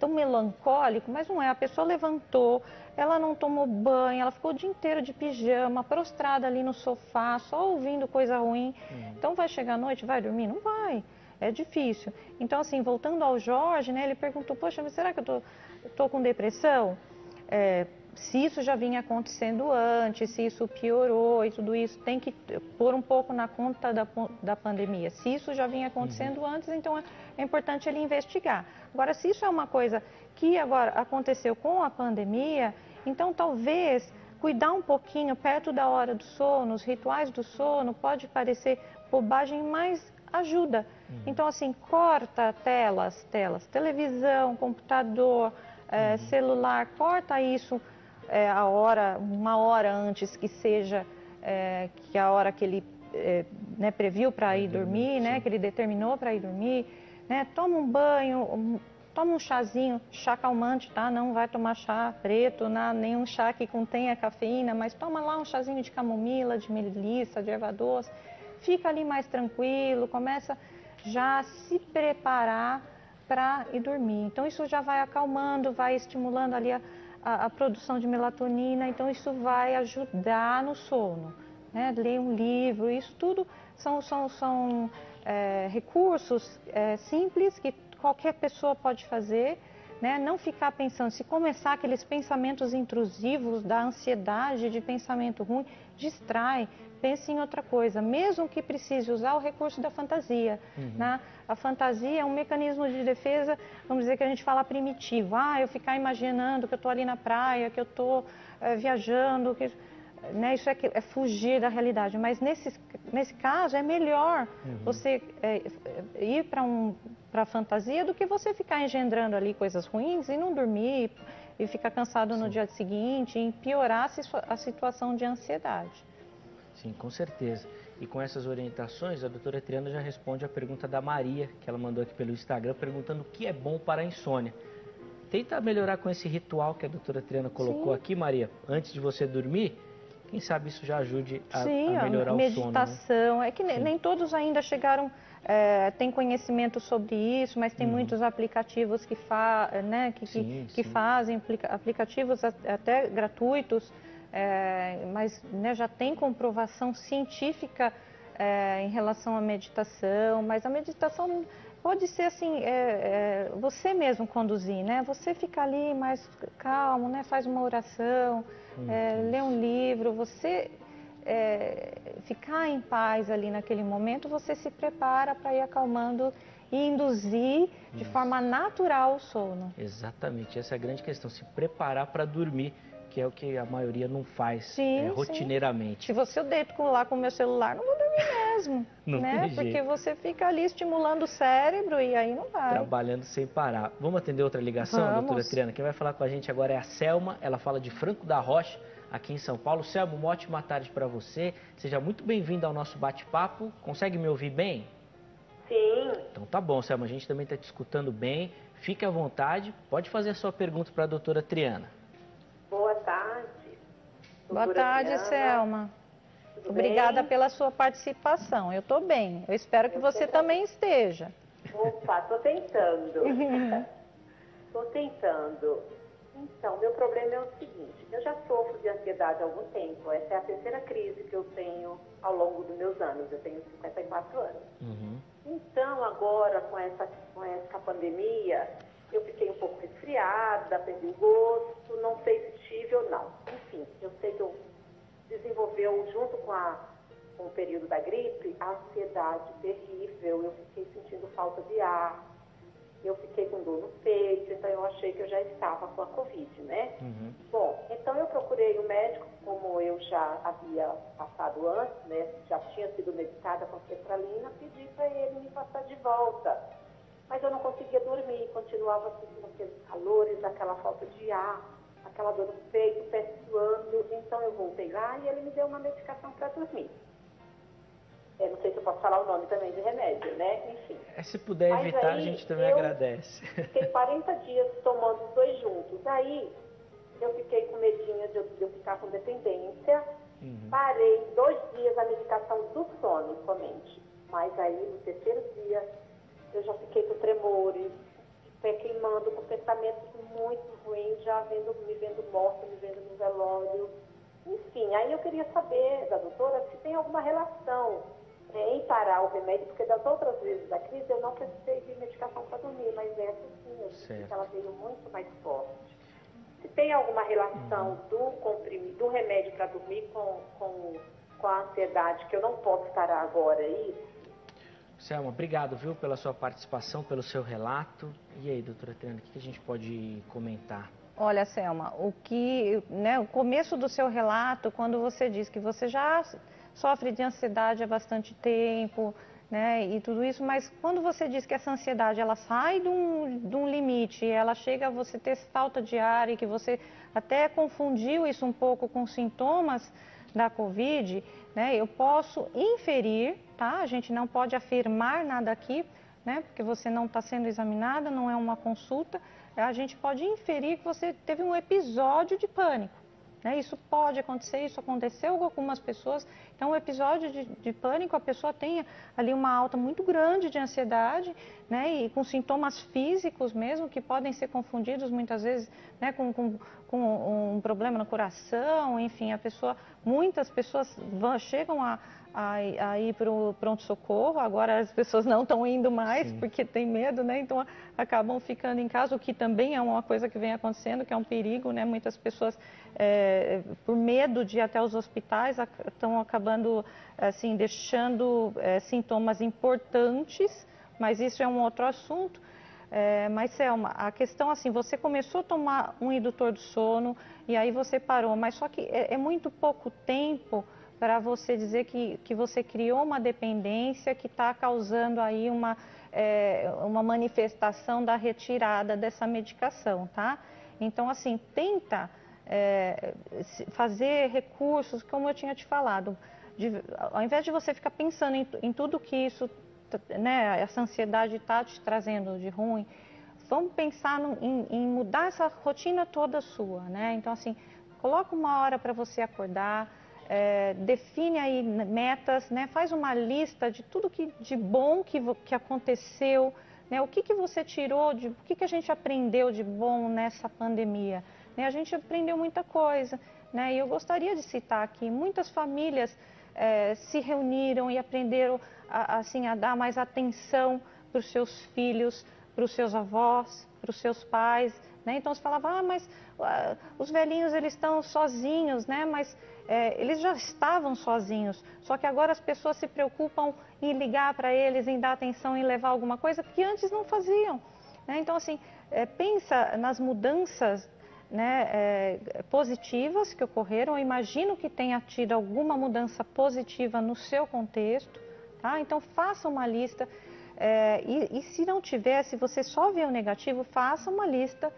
melancólico, mas não é, a pessoa levantou, ela não tomou banho, ela ficou o dia inteiro de pijama, prostrada ali no sofá, só ouvindo coisa ruim. Então vai chegar à noite, vai dormir? Não vai, é difícil. Então assim, voltando ao Jorge, né, ele perguntou, poxa, mas será que eu tô com depressão? Se isso já vinha acontecendo antes, se isso piorou e tudo isso, tem que pôr um pouco na conta da pandemia. Se isso já vinha acontecendo antes, então é importante ele investigar. Agora, se isso é uma coisa que agora aconteceu com a pandemia, então talvez cuidar um pouquinho perto da hora do sono, os rituais do sono, pode parecer bobagem, mas ajuda. Então, assim, corta telas, televisão, computador, celular, corta isso uma hora antes que seja que a hora que ele previu para ir dormir, né, que ele determinou para ir dormir, né, toma um banho, toma um chazinho, chá calmante, tá? Não vai tomar chá preto, nenhum chá que contenha cafeína, mas toma lá um chazinho de camomila, de melissa, de erva doce, fica ali mais tranquilo, começa já a se preparar para ir dormir. Então isso já vai acalmando, vai estimulando ali a produção de melatonina, então isso vai ajudar no sono, né? Ler um livro, isso tudo são recursos simples que qualquer pessoa pode fazer, né? Não ficar pensando, se começar aqueles pensamentos intrusivos da ansiedade, de pensamento ruim, distrai, pense em outra coisa, mesmo que precise usar o recurso da fantasia, né? A fantasia é um mecanismo de defesa, vamos dizer que a gente fala primitivo, eu ficar imaginando que eu estou ali na praia, que eu estou viajando, né? Isso é fugir da realidade, mas nesse caso é melhor você ir para a fantasia do que você ficar engendrando ali coisas ruins e não dormir e ficar cansado no dia seguinte e piorar a situação de ansiedade. Sim, com certeza. E com essas orientações, a doutora Triana já responde a pergunta da Maria, que ela mandou aqui pelo Instagram, perguntando o que é bom para a insônia. Tenta melhorar com esse ritual que a doutora Triana colocou aqui, Maria, antes de você dormir. Quem sabe isso já ajude a melhorar o sono, né? Meditação, é que nem todos ainda chegaram, têm conhecimento sobre isso, mas tem muitos aplicativos que fazem, aplicativos até gratuitos, mas já tem comprovação científica em relação à meditação, mas a meditação pode ser assim, você mesmo conduzir, né? Você fica ali mais calmo, né? Faz uma oração, lê um livro, você ficar em paz ali naquele momento, você se prepara para ir acalmando e induzir de forma natural o sono. Exatamente, essa é a grande questão, se preparar para dormir, que é o que a maioria não faz rotineiramente. Se você deito lá com o meu celular, não vou dormir mesmo, não né? Tem jeito. Porque você fica ali estimulando o cérebro e aí não vai. Trabalhando sem parar. Vamos atender outra ligação, doutora Triana? Quem vai falar com a gente agora é a Selma, ela fala de Franco da Rocha, aqui em São Paulo. Selma, uma ótima tarde para você. Seja muito bem-vinda ao nosso bate-papo. Consegue me ouvir bem? Sim. Então tá bom, Selma, a gente também está te escutando bem. Fique à vontade, pode fazer a sua pergunta para a doutora Triana. Boa tarde. Boa tarde, Selma. Obrigada pela sua participação. Eu estou bem. Eu espero que você também esteja. Opa, estou tentando. Estou tentando. Então, meu problema é o seguinte, eu já sofro de ansiedade há algum tempo. Essa é a terceira crise que eu tenho ao longo dos meus anos. Eu tenho 54 anos. Então, agora, com essa pandemia, eu fiquei um pouco resfriada, perdi o gosto, não sei se tive ou não. Enfim, eu sei que eu desenvolveu, junto com o período da gripe, a ansiedade terrível. Eu fiquei sentindo falta de ar. eu fiquei com dor no peito, então eu achei que eu já estava com a Covid, né? Bom, então eu procurei o médico, como eu já havia passado antes, né? Já tinha sido medicada com sertralina, pedi para ele me passar de volta. Mas eu não conseguia dormir, continuava sentindo aqueles calores, aquela falta de ar, aquela dor no peito, pé suando. Então eu voltei lá e ele me deu uma medicação para dormir. Não sei se eu posso falar o nome também de remédio, né? Enfim. Se puder evitar, a gente também agradece. Fiquei 40 dias tomando os dois juntos. Aí eu fiquei com medinho de eu ficar com dependência. Parei 2 dias a medicação do sono somente. Mas aí no terceiro dia eu já fiquei com tremores, pé queimando, com pensamentos muito ruins, já me vendo morta, me vendo no velório. Enfim, aí eu queria saber da doutora se tem alguma relação em parar o remédio, porque das outras vezes da crise eu não precisei de medicação para dormir, mas essa sim, eu senti que ela veio muito mais forte. Se tem alguma relação do remédio para dormir com a ansiedade, que eu não posso parar agora, é isso? Selma, obrigado, viu, pela sua participação, pelo seu relato. E aí, doutora Triana, o que a gente pode comentar? Olha, Selma, o começo do seu relato, quando você diz que você já sofre de ansiedade há bastante tempo, né, e tudo isso, mas quando você diz que essa ansiedade, ela sai de um limite, ela chega a você ter falta de ar e que você até confundiu isso um pouco com sintomas da Covid, né, eu posso inferir, tá? A gente não pode afirmar nada aqui, né, porque você não está sendo examinada, não é uma consulta, a gente pode inferir que você teve um episódio de pânico. Isso pode acontecer, isso aconteceu com algumas pessoas. Então, um episódio de pânico, a pessoa tem ali uma alta muito grande de ansiedade, né, e com sintomas físicos mesmo, que podem ser confundidos muitas vezes, né, com um problema no coração, enfim, muitas pessoas chegam a ir para o pronto-socorro. Agora as pessoas não estão indo mais, sim, porque tem medo, né? Então acabam ficando em casa, o que também é uma coisa que vem acontecendo, que é um perigo, né? Muitas pessoas, por medo de ir até os hospitais, estão acabando, assim, deixando sintomas importantes, mas isso é um outro assunto. Mas, Selma, a questão assim, você começou a tomar um indutor do sono e aí você parou, mas só que é muito pouco tempo para você dizer que você criou uma dependência que está causando aí uma manifestação da retirada dessa medicação, tá? Então, assim, tenta fazer recursos, como eu tinha te falado, ao invés de você ficar pensando em tudo que isso, né, essa ansiedade está te trazendo de ruim, vamos pensar em mudar essa rotina toda sua, né? Então, assim, coloca uma hora para você acordar, define aí metas, né? Faz uma lista de tudo de bom que aconteceu, né? O que você tirou, o que a gente aprendeu de bom nessa pandemia, né? A gente aprendeu muita coisa, né? E eu gostaria de citar aqui, muitas famílias se reuniram e aprenderam a dar mais atenção para os seus filhos, para os seus avós, para os seus pais, né? Então você falava, mas os velhinhos eles estão sozinhos, né? Mas eles já estavam sozinhos, só que agora as pessoas se preocupam em ligar para eles, em dar atenção, em levar alguma coisa que antes não faziam, né? Então, assim, pensa nas mudanças, né, positivas que ocorreram. Eu imagino que tenha tido alguma mudança positiva no seu contexto, tá? Então, faça uma lista. E se não tiver, se você só vê o negativo, faça uma lista.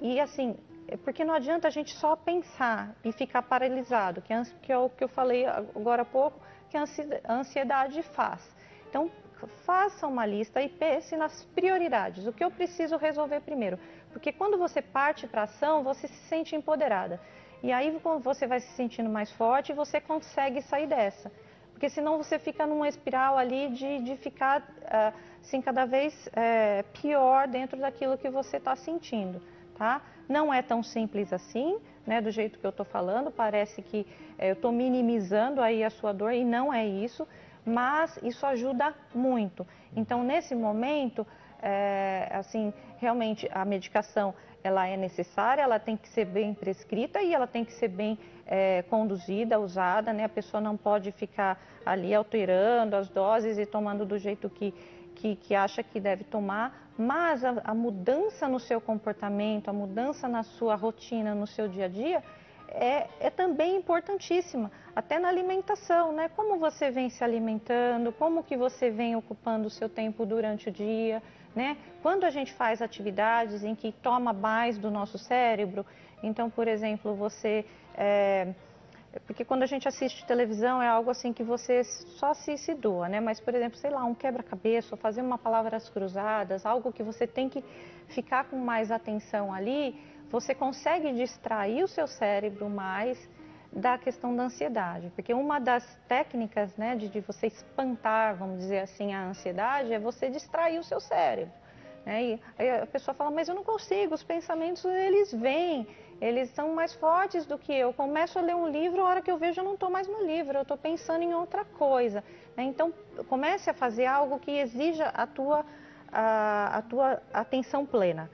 E assim, porque não adianta a gente só pensar e ficar paralisado, que é o que eu falei agora há pouco, que a ansiedade faz. Então, faça uma lista e pense nas prioridades, o que eu preciso resolver primeiro. Porque quando você parte para a ação, você se sente empoderada. E aí você vai se sentindo mais forte e você consegue sair dessa. Porque senão você fica numa espiral ali de ficar assim, cada vez pior dentro daquilo que você está sentindo, tá? Não é tão simples assim, né, do jeito que eu estou falando, parece que eu estou minimizando aí a sua dor e não é isso, mas isso ajuda muito. Então, nesse momento, assim, realmente a medicação ela é necessária, ela tem que ser bem prescrita e ela tem que ser bem conduzida, usada, né? A pessoa não pode ficar ali alterando as doses e tomando do jeito que que acha que deve tomar, mas a mudança no seu comportamento, a mudança na sua rotina, no seu dia a dia, é também importantíssima, até na alimentação, né? Como você vem se alimentando, como que você vem ocupando o seu tempo durante o dia, né? Quando a gente faz atividades em que toma mais do nosso cérebro, então, por exemplo, porque quando a gente assiste televisão é algo assim que você só se doa, né? Mas, por exemplo, sei lá, um quebra-cabeça, ou fazer uma palavras cruzadas, algo que você tem que ficar com mais atenção ali, você consegue distrair o seu cérebro mais da questão da ansiedade. Porque uma das técnicas, né, de você espantar, vamos dizer assim, a ansiedade é você distrair o seu cérebro. Né? E aí a pessoa fala, mas eu não consigo, os pensamentos eles vêm, eles são mais fortes do que eu. Começo a ler um livro, a hora que eu vejo eu não estou mais no livro, eu estou pensando em outra coisa. Né? Então comece a fazer algo que exija a tua atenção plena.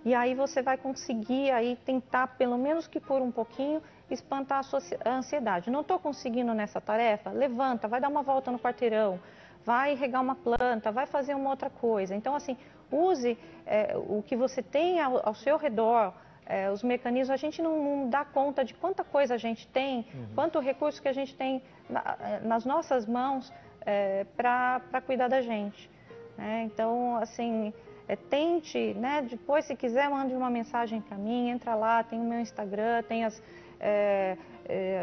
E aí você vai conseguir aí tentar, pelo menos que por um pouquinho, espantar a ansiedade. Não estou conseguindo nessa tarefa? Levanta, vai dar uma volta no quarteirão, vai regar uma planta, vai fazer uma outra coisa. Então, assim, use o que você tem ao seu redor, os mecanismos. A gente não dá conta de quanta coisa a gente tem, quanto recurso que a gente tem nas nossas mãos para cuidar da gente. Né? Então, assim, tente, né? Depois, se quiser, mande uma mensagem para mim, entra lá, tem o meu Instagram, tem a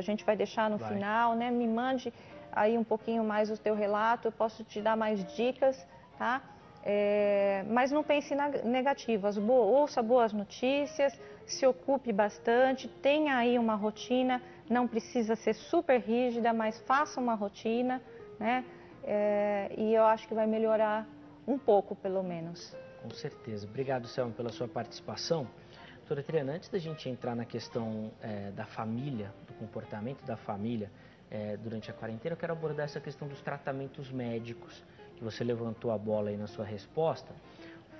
gente vai deixar no final, né? Me mande aí um pouquinho mais o teu relato, eu posso te dar mais dicas, tá? Mas não pense negativo, ouça boas notícias, se ocupe bastante, tenha aí uma rotina, não precisa ser super rígida, mas faça uma rotina, né? E eu acho que vai melhorar um pouco, pelo menos. Com certeza. Obrigado, Selma, pela sua participação. Doutora Triana, antes da gente entrar na questão da família, do comportamento da família durante a quarentena, eu quero abordar essa questão dos tratamentos médicos, que você levantou a bola aí na sua resposta,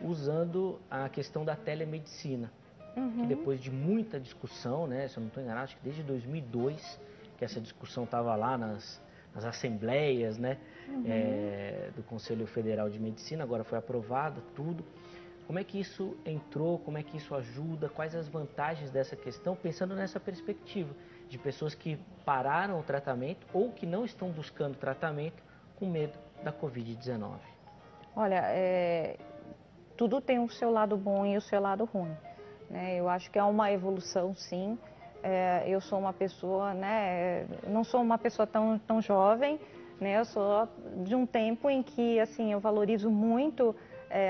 usando a questão da telemedicina, que depois de muita discussão, né, se eu não estou enganado, acho que desde 2002 que essa discussão estava lá nas assembleias, né, do Conselho Federal de Medicina, agora foi aprovado tudo. Como é que isso entrou, como é que isso ajuda, quais as vantagens dessa questão, pensando nessa perspectiva de pessoas que pararam o tratamento ou que não estão buscando tratamento com medo da Covid-19? Olha, tudo tem o seu lado bom e o seu lado ruim. Né? Eu acho que é uma evolução, sim. Eu sou uma pessoa, né, não sou uma pessoa tão jovem, né, eu sou de um tempo em que, assim, eu valorizo muito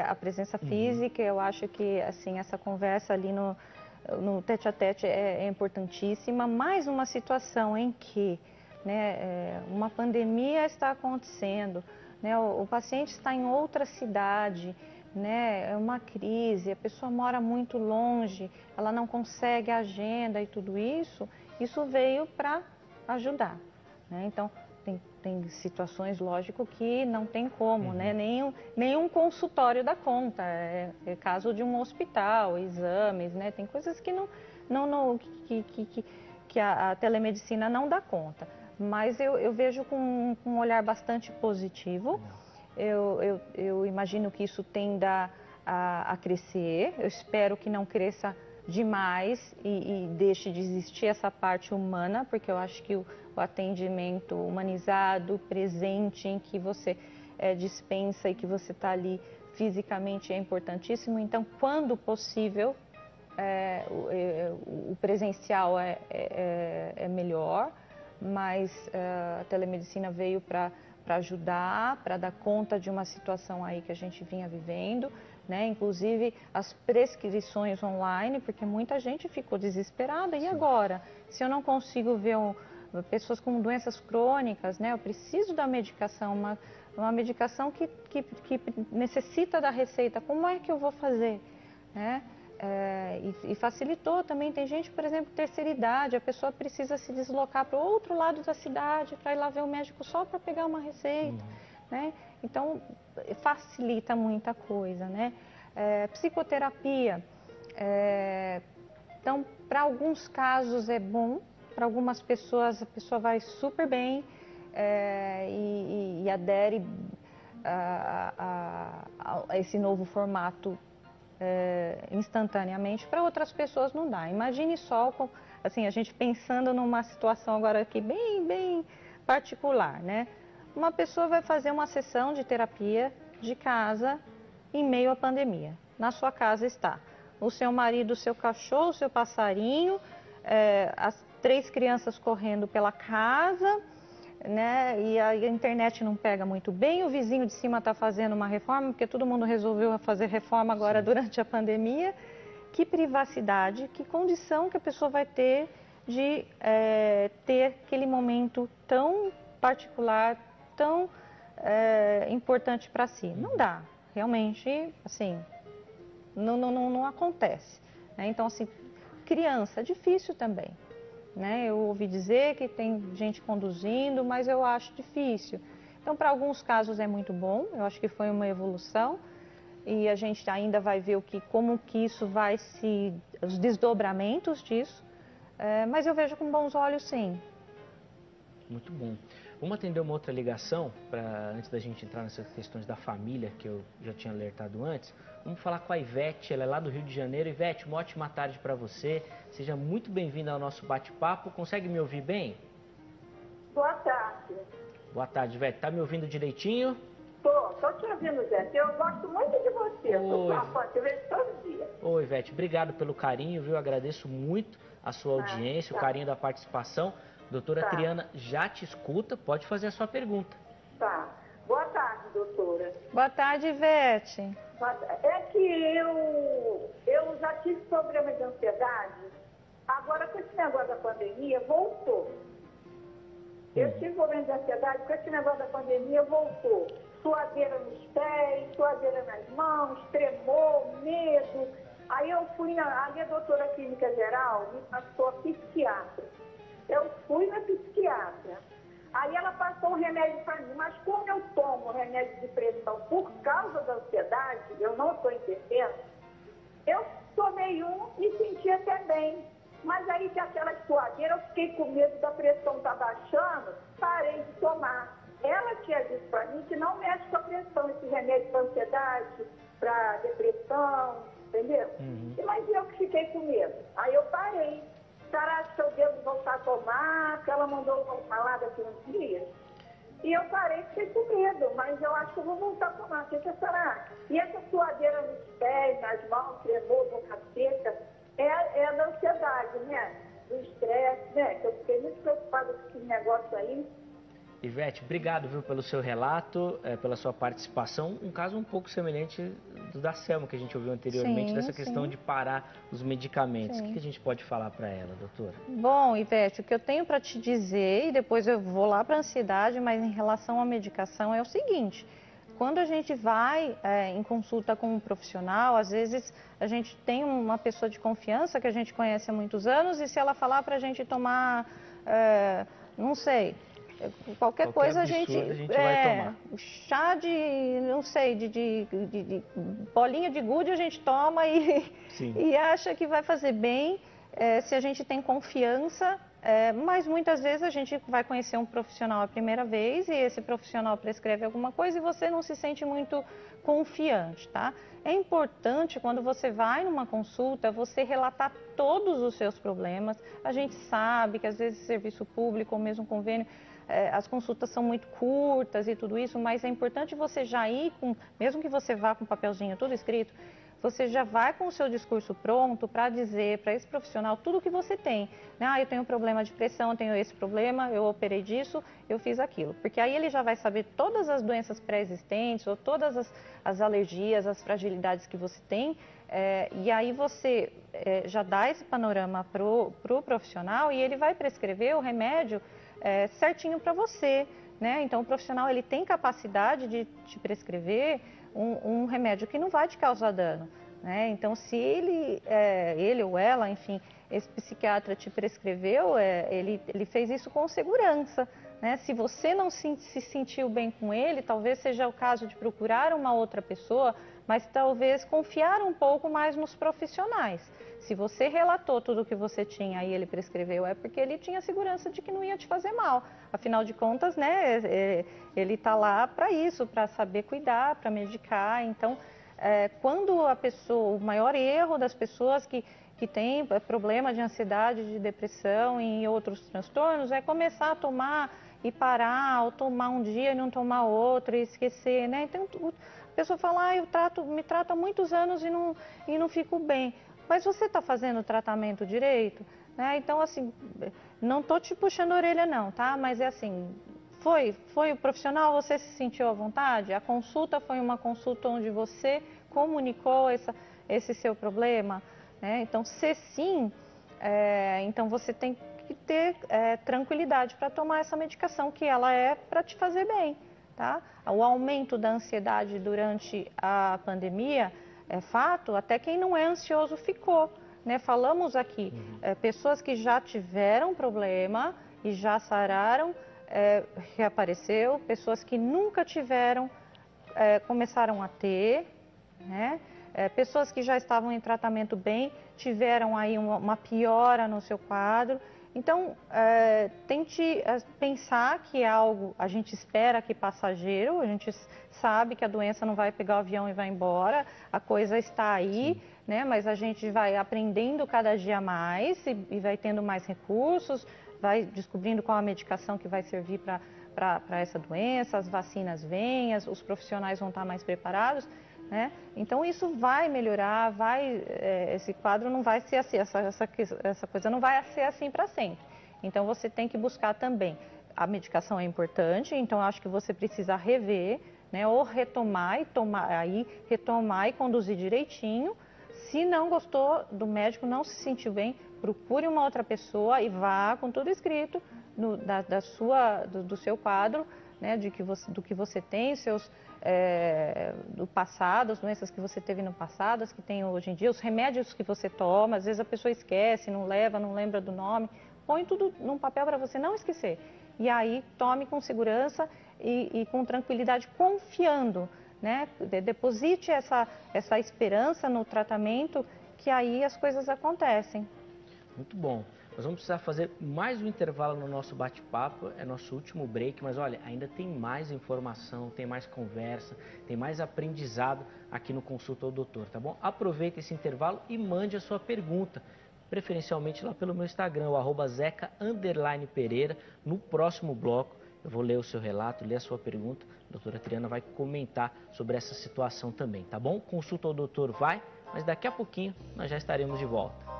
a presença física. Eu acho que, assim, essa conversa ali no tete-a-tete é importantíssima, mas uma situação em que, né, uma pandemia está acontecendo, né, o paciente está em outra cidade, né, é uma crise, a pessoa mora muito longe, ela não consegue a agenda e tudo isso, isso veio para ajudar. Né? Então, tem situações, lógico, que não tem como, né? Nenhum consultório dá conta, é caso de um hospital, exames, né? Tem coisas que que a telemedicina não dá conta, mas eu vejo com um olhar bastante positivo. Eu imagino que isso tenda a crescer, eu espero que não cresça demais e deixe de existir essa parte humana, porque eu acho que o atendimento humanizado, presente, em que você dispensa e que você está ali fisicamente é importantíssimo. Então, quando possível, o presencial é melhor, mas a telemedicina veio para ajudar, para dar conta de uma situação aí que a gente vinha vivendo, né? Inclusive as prescrições online, porque muita gente ficou desesperada. E agora? Se eu não consigo ver pessoas com doenças crônicas, né? Eu preciso da medicação, uma medicação que necessita da receita, como é que eu vou fazer? Né? E facilitou também, tem gente, por exemplo, terceira idade, a pessoa precisa se deslocar para o outro lado da cidade para ir lá ver o médico só para pegar uma receita, né? Então, facilita muita coisa, né? Psicoterapia, então, para alguns casos é bom, para algumas pessoas a pessoa vai super bem e adere esse novo formato instantaneamente, para outras pessoas não dá. Imagine só, assim, a gente pensando numa situação agora aqui bem particular, né? Uma pessoa vai fazer uma sessão de terapia de casa em meio à pandemia. Na sua casa está o seu marido, o seu cachorro, o seu passarinho, as 3 crianças correndo pela casa, né? E a internet não pega muito bem, o vizinho de cima está fazendo uma reforma, porque todo mundo resolveu fazer reforma agora durante a pandemia. Que privacidade, que condição que a pessoa vai ter de ter aquele momento tão particular, tão importante para si? Não dá, realmente, assim, não acontece, né? Então, assim, criança, é difícil também, né? Eu ouvi dizer que tem gente conduzindo, mas eu acho difícil. Então, para alguns casos é muito bom, eu acho que foi uma evolução e a gente ainda vai ver como que isso vai os desdobramentos disso, mas eu vejo com bons olhos, sim. Muito bom. Vamos atender uma outra ligação, antes da gente entrar nessas questões da família, que eu já tinha alertado antes. Vamos falar com a Ivete, ela é lá do Rio de Janeiro. Ivete, uma ótima tarde para você. Seja muito bem-vinda ao nosso bate-papo. Consegue me ouvir bem? Boa tarde. Boa tarde, Ivete. Tá me ouvindo direitinho? Tô te ouvindo, Zé. Eu gosto muito de você. Sou sua fã, eu vejo todo dia. Oi, Ivete. Obrigado pelo carinho, viu? Agradeço muito a sua audiência, o carinho da participação. Doutora Triana já te escuta, pode fazer a sua pergunta. Tá. Boa tarde, doutora. Boa tarde, Ivete. É que eu já tive problema de ansiedade, agora com esse negócio da pandemia, voltou. Eu tive problema de ansiedade, com esse negócio da pandemia, voltou. Suadeira nos pés, suadeira nas mãos, tremor, medo. Aí eu fui a doutora clínica geral me passou a psiquiatra. Eu fui na psiquiatra. Aí ela passou um remédio para mim, mas como eu tomo remédio de pressão por causa da ansiedade, eu não estou entendendo, eu tomei um e senti até bem. Mas aí que aquela suadeira, eu fiquei com medo da pressão estar baixando, parei de tomar. Ela tinha dito para mim que não mexe com a pressão, esse remédio para ansiedade, para depressão, entendeu? Mas eu que fiquei com medo. Aí eu parei. Será que eu devo voltar a tomar? Porque ela mandou falar daqui uns dias. E eu parei, fiquei com medo, mas eu acho que eu vou voltar a tomar. O que será? E essa suadeira nos pés, nas mãos, tremor, boca seca, é da ansiedade, né? Do estresse, né? Que eu fiquei muito preocupada com esse negócio aí. Ivete, obrigado, viu, pelo seu relato, pela sua participação. Um caso um pouco semelhante do da Selma, que a gente ouviu anteriormente, dessa questão de parar os medicamentos. O que a gente pode falar para ela, doutora? Bom, Ivete, o que eu tenho para te dizer, e depois eu vou lá para a ansiedade, mas em relação à medicação é o seguinte: quando a gente vai em consulta com um profissional, às vezes a gente tem uma pessoa de confiança que a gente conhece há muitos anos, e se ela falar para a gente tomar, não sei, qualquer coisa a gente vai tomar. Chá de, não sei, de bolinha de gude a gente toma e acha que vai fazer bem, se a gente tem confiança, mas muitas vezes a gente vai conhecer um profissional a primeira vez e esse profissional prescreve alguma coisa e você não se sente muito confiante, tá? É importante, quando você vai numa consulta, você relatar todos os seus problemas. A gente sabe que às vezes serviço público ou mesmo convênio, as consultas são muito curtas e tudo isso, mas é importante você já ir mesmo que você vá com um papelzinho tudo escrito, você já vai com o seu discurso pronto para dizer para esse profissional tudo o que você tem. Eu tenho um problema de pressão, eu tenho esse problema, eu operei disso, eu fiz aquilo. Porque aí ele já vai saber todas as doenças pré-existentes ou todas as alergias, as fragilidades que você tem, e aí você já dá esse panorama para o profissional e ele vai prescrever o remédio certinho para você, né? Então o profissional ele tem capacidade de te prescrever um remédio que não vai te causar dano, né? Então se ele ou ela, enfim, esse psiquiatra te prescreveu, ele fez isso com segurança, né? Se você não se sentiu bem com ele, talvez seja o caso de procurar uma outra pessoa, mas talvez confiar um pouco mais nos profissionais. Se você relatou tudo o que você tinha e ele prescreveu, é porque ele tinha segurança de que não ia te fazer mal. Afinal de contas, né, ele está lá para isso, para saber cuidar, para medicar. Então, quando a pessoa, o maior erro das pessoas que têm problema de ansiedade, de depressão e outros transtornos, é começar a tomar e parar, ou tomar um dia e não tomar outro, e esquecer, né? Então, a pessoa fala, me trato há muitos anos e não fico bem. Mas você está fazendo o tratamento direito? Né? Então, assim, não estou te puxando a orelha não, tá? Mas é assim, foi o profissional, você se sentiu à vontade? A consulta foi uma consulta onde você comunicou esse seu problema? Né? Então, se sim, então você tem que ter tranquilidade para tomar essa medicação, que ela é para te fazer bem, tá? O aumento da ansiedade durante a pandemia é fato, até quem não é ansioso ficou, né? Falamos aqui, pessoas que já tiveram problema e já sararam, reapareceu, pessoas que nunca tiveram, começaram a ter, né? Pessoas que já estavam em tratamento bem, tiveram aí uma piora no seu quadro. Então, tente pensar que é algo, a gente espera que passageiro, a gente sabe que a doença não vai pegar o avião e vai embora, a coisa está aí, né? Mas a gente vai aprendendo cada dia mais e vai tendo mais recursos, vai descobrindo qual a medicação que vai servir para essa doença, as vacinas vêm, os profissionais vão estar mais preparados. Né? Então isso vai melhorar, esse quadro não vai ser assim, essa coisa não vai ser assim para sempre. Então você tem que buscar também, a medicação é importante, então acho que você precisa rever, né? Ou retomar e conduzir direitinho. Se não gostou do médico, não se sentiu bem, procure uma outra pessoa e vá com tudo escrito do seu quadro, né? Do que você tem, do passado, as doenças que você teve no passado, as que tem hoje em dia, os remédios que você toma, às vezes a pessoa esquece, não lembra do nome, põe tudo num papel para você não esquecer. E aí tome com segurança e com tranquilidade, confiando, né? Deposite essa esperança no tratamento, que aí as coisas acontecem. Muito bom. Nós vamos precisar fazer mais um intervalo no nosso bate-papo, é nosso último break, mas olha, ainda tem mais informação, tem mais conversa, tem mais aprendizado aqui no Consulta ao Doutor, tá bom? Aproveite esse intervalo e mande a sua pergunta, preferencialmente lá pelo meu Instagram, o @zeca_pereira. No próximo bloco eu vou ler o seu relato, ler a sua pergunta, a doutora Triana vai comentar sobre essa situação também, tá bom? Consulta ao Doutor vai, mas daqui a pouquinho nós já estaremos de volta.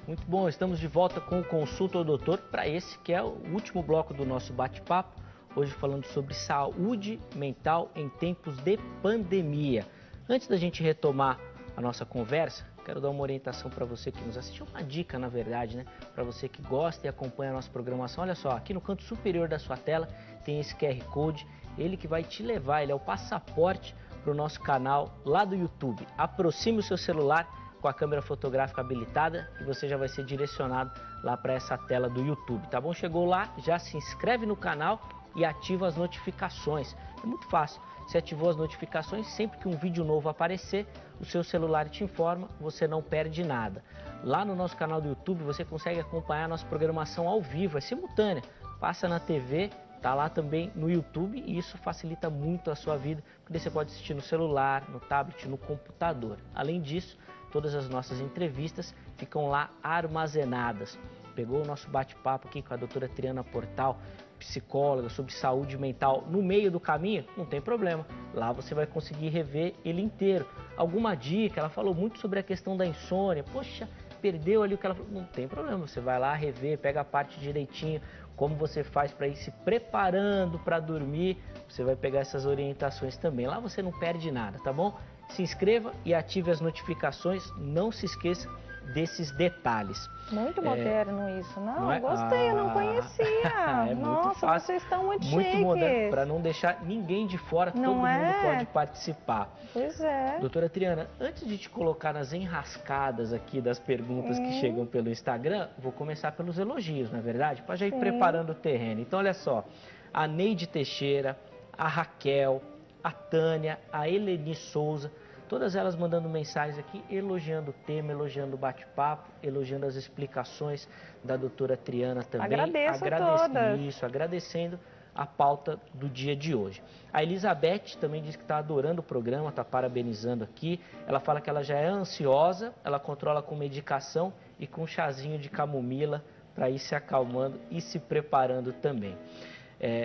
Muito bom, estamos de volta com o Consulta ao Doutor para esse que é o último bloco do nosso bate-papo, hoje falando sobre saúde mental em tempos de pandemia. Antes da gente retomar a nossa conversa, quero dar uma orientação para você que nos assistiu, uma dica na verdade, né? Para você que gosta e acompanha a nossa programação. Olha só, aqui no canto superior da sua tela tem esse QR Code, ele que vai te levar, ele é o passaporte para o nosso canal lá do YouTube. Aproxime o seu celular com a câmera fotográfica habilitada e você já vai ser direcionado lá para essa tela do YouTube, tá bom? Chegou lá, já se inscreve no canal e ativa as notificações. É muito fácil, você ativou as notificações, sempre que um vídeo novo aparecer, o seu celular te informa, você não perde nada. Lá no nosso canal do YouTube você consegue acompanhar a nossa programação ao vivo, é simultânea, passa na TV, tá lá também no YouTube e isso facilita muito a sua vida, porque você pode assistir no celular, no tablet, no computador. Além disso, todas as nossas entrevistas ficam lá armazenadas. Pegou o nosso bate-papo aqui com a doutora Triana Portal, psicóloga, sobre saúde mental no meio do caminho? Não tem problema. Lá você vai conseguir rever ele inteiro. Alguma dica? Ela falou muito sobre a questão da insônia. Poxa, perdeu ali o que ela falou. Não tem problema. Você vai lá rever, pega a parte direitinho, como você faz para ir se preparando para dormir. Você vai pegar essas orientações também. Lá você não perde nada, tá bom? Se inscreva e ative as notificações, não se esqueça desses detalhes. Muito moderno isso, não é? Gostei, eu não conhecia. Nossa, fácil, vocês estão muito moderno, para não deixar ninguém de fora, todo mundo pode participar. Pois é. Doutora Triana, antes de te colocar nas enrascadas aqui das perguntas que chegam pelo Instagram, vou começar pelos elogios, não é verdade? Para já ir preparando o terreno. Então, olha só, a Neide Teixeira, a Raquel, a Tânia, a Eleni Souza, todas elas mandando mensagens aqui, elogiando o tema, elogiando o bate-papo, elogiando as explicações da doutora Triana também. Agradeço a todas. Isso, agradecendo a pauta do dia de hoje. A Elizabeth também diz que está adorando o programa, está parabenizando aqui. Ela fala que ela já é ansiosa, ela controla com medicação e com chazinho de camomila para ir se acalmando e se preparando também.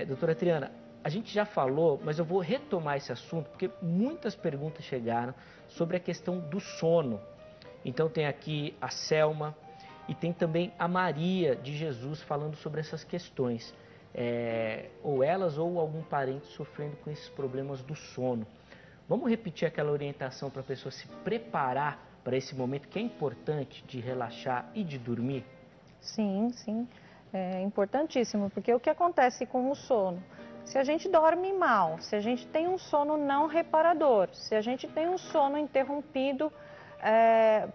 Doutora Triana, a gente já falou, mas eu vou retomar esse assunto, porque muitas perguntas chegaram sobre a questão do sono. Então tem aqui a Selma e tem também a Maria de Jesus falando sobre essas questões. Ou elas ou algum parente sofrendo com esses problemas do sono. Vamos repetir aquela orientação para a pessoa se preparar para esse momento que é importante de relaxar e de dormir? Sim, sim. É importantíssimo, porque o que acontece com o sono? Se a gente dorme mal, se a gente tem um sono não reparador, se a gente tem um sono interrompido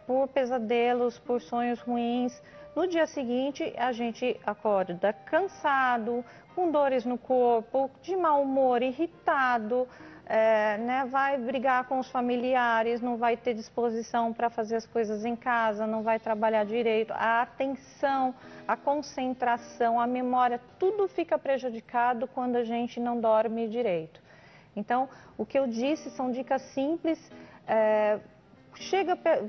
por pesadelos, por sonhos ruins, no dia seguinte a gente acorda cansado, com dores no corpo, de mau humor, irritado, vai brigar com os familiares, não vai ter disposição para fazer as coisas em casa, não vai trabalhar direito, a atenção, a concentração, a memória, tudo fica prejudicado quando a gente não dorme direito. Então, o que eu disse são dicas simples,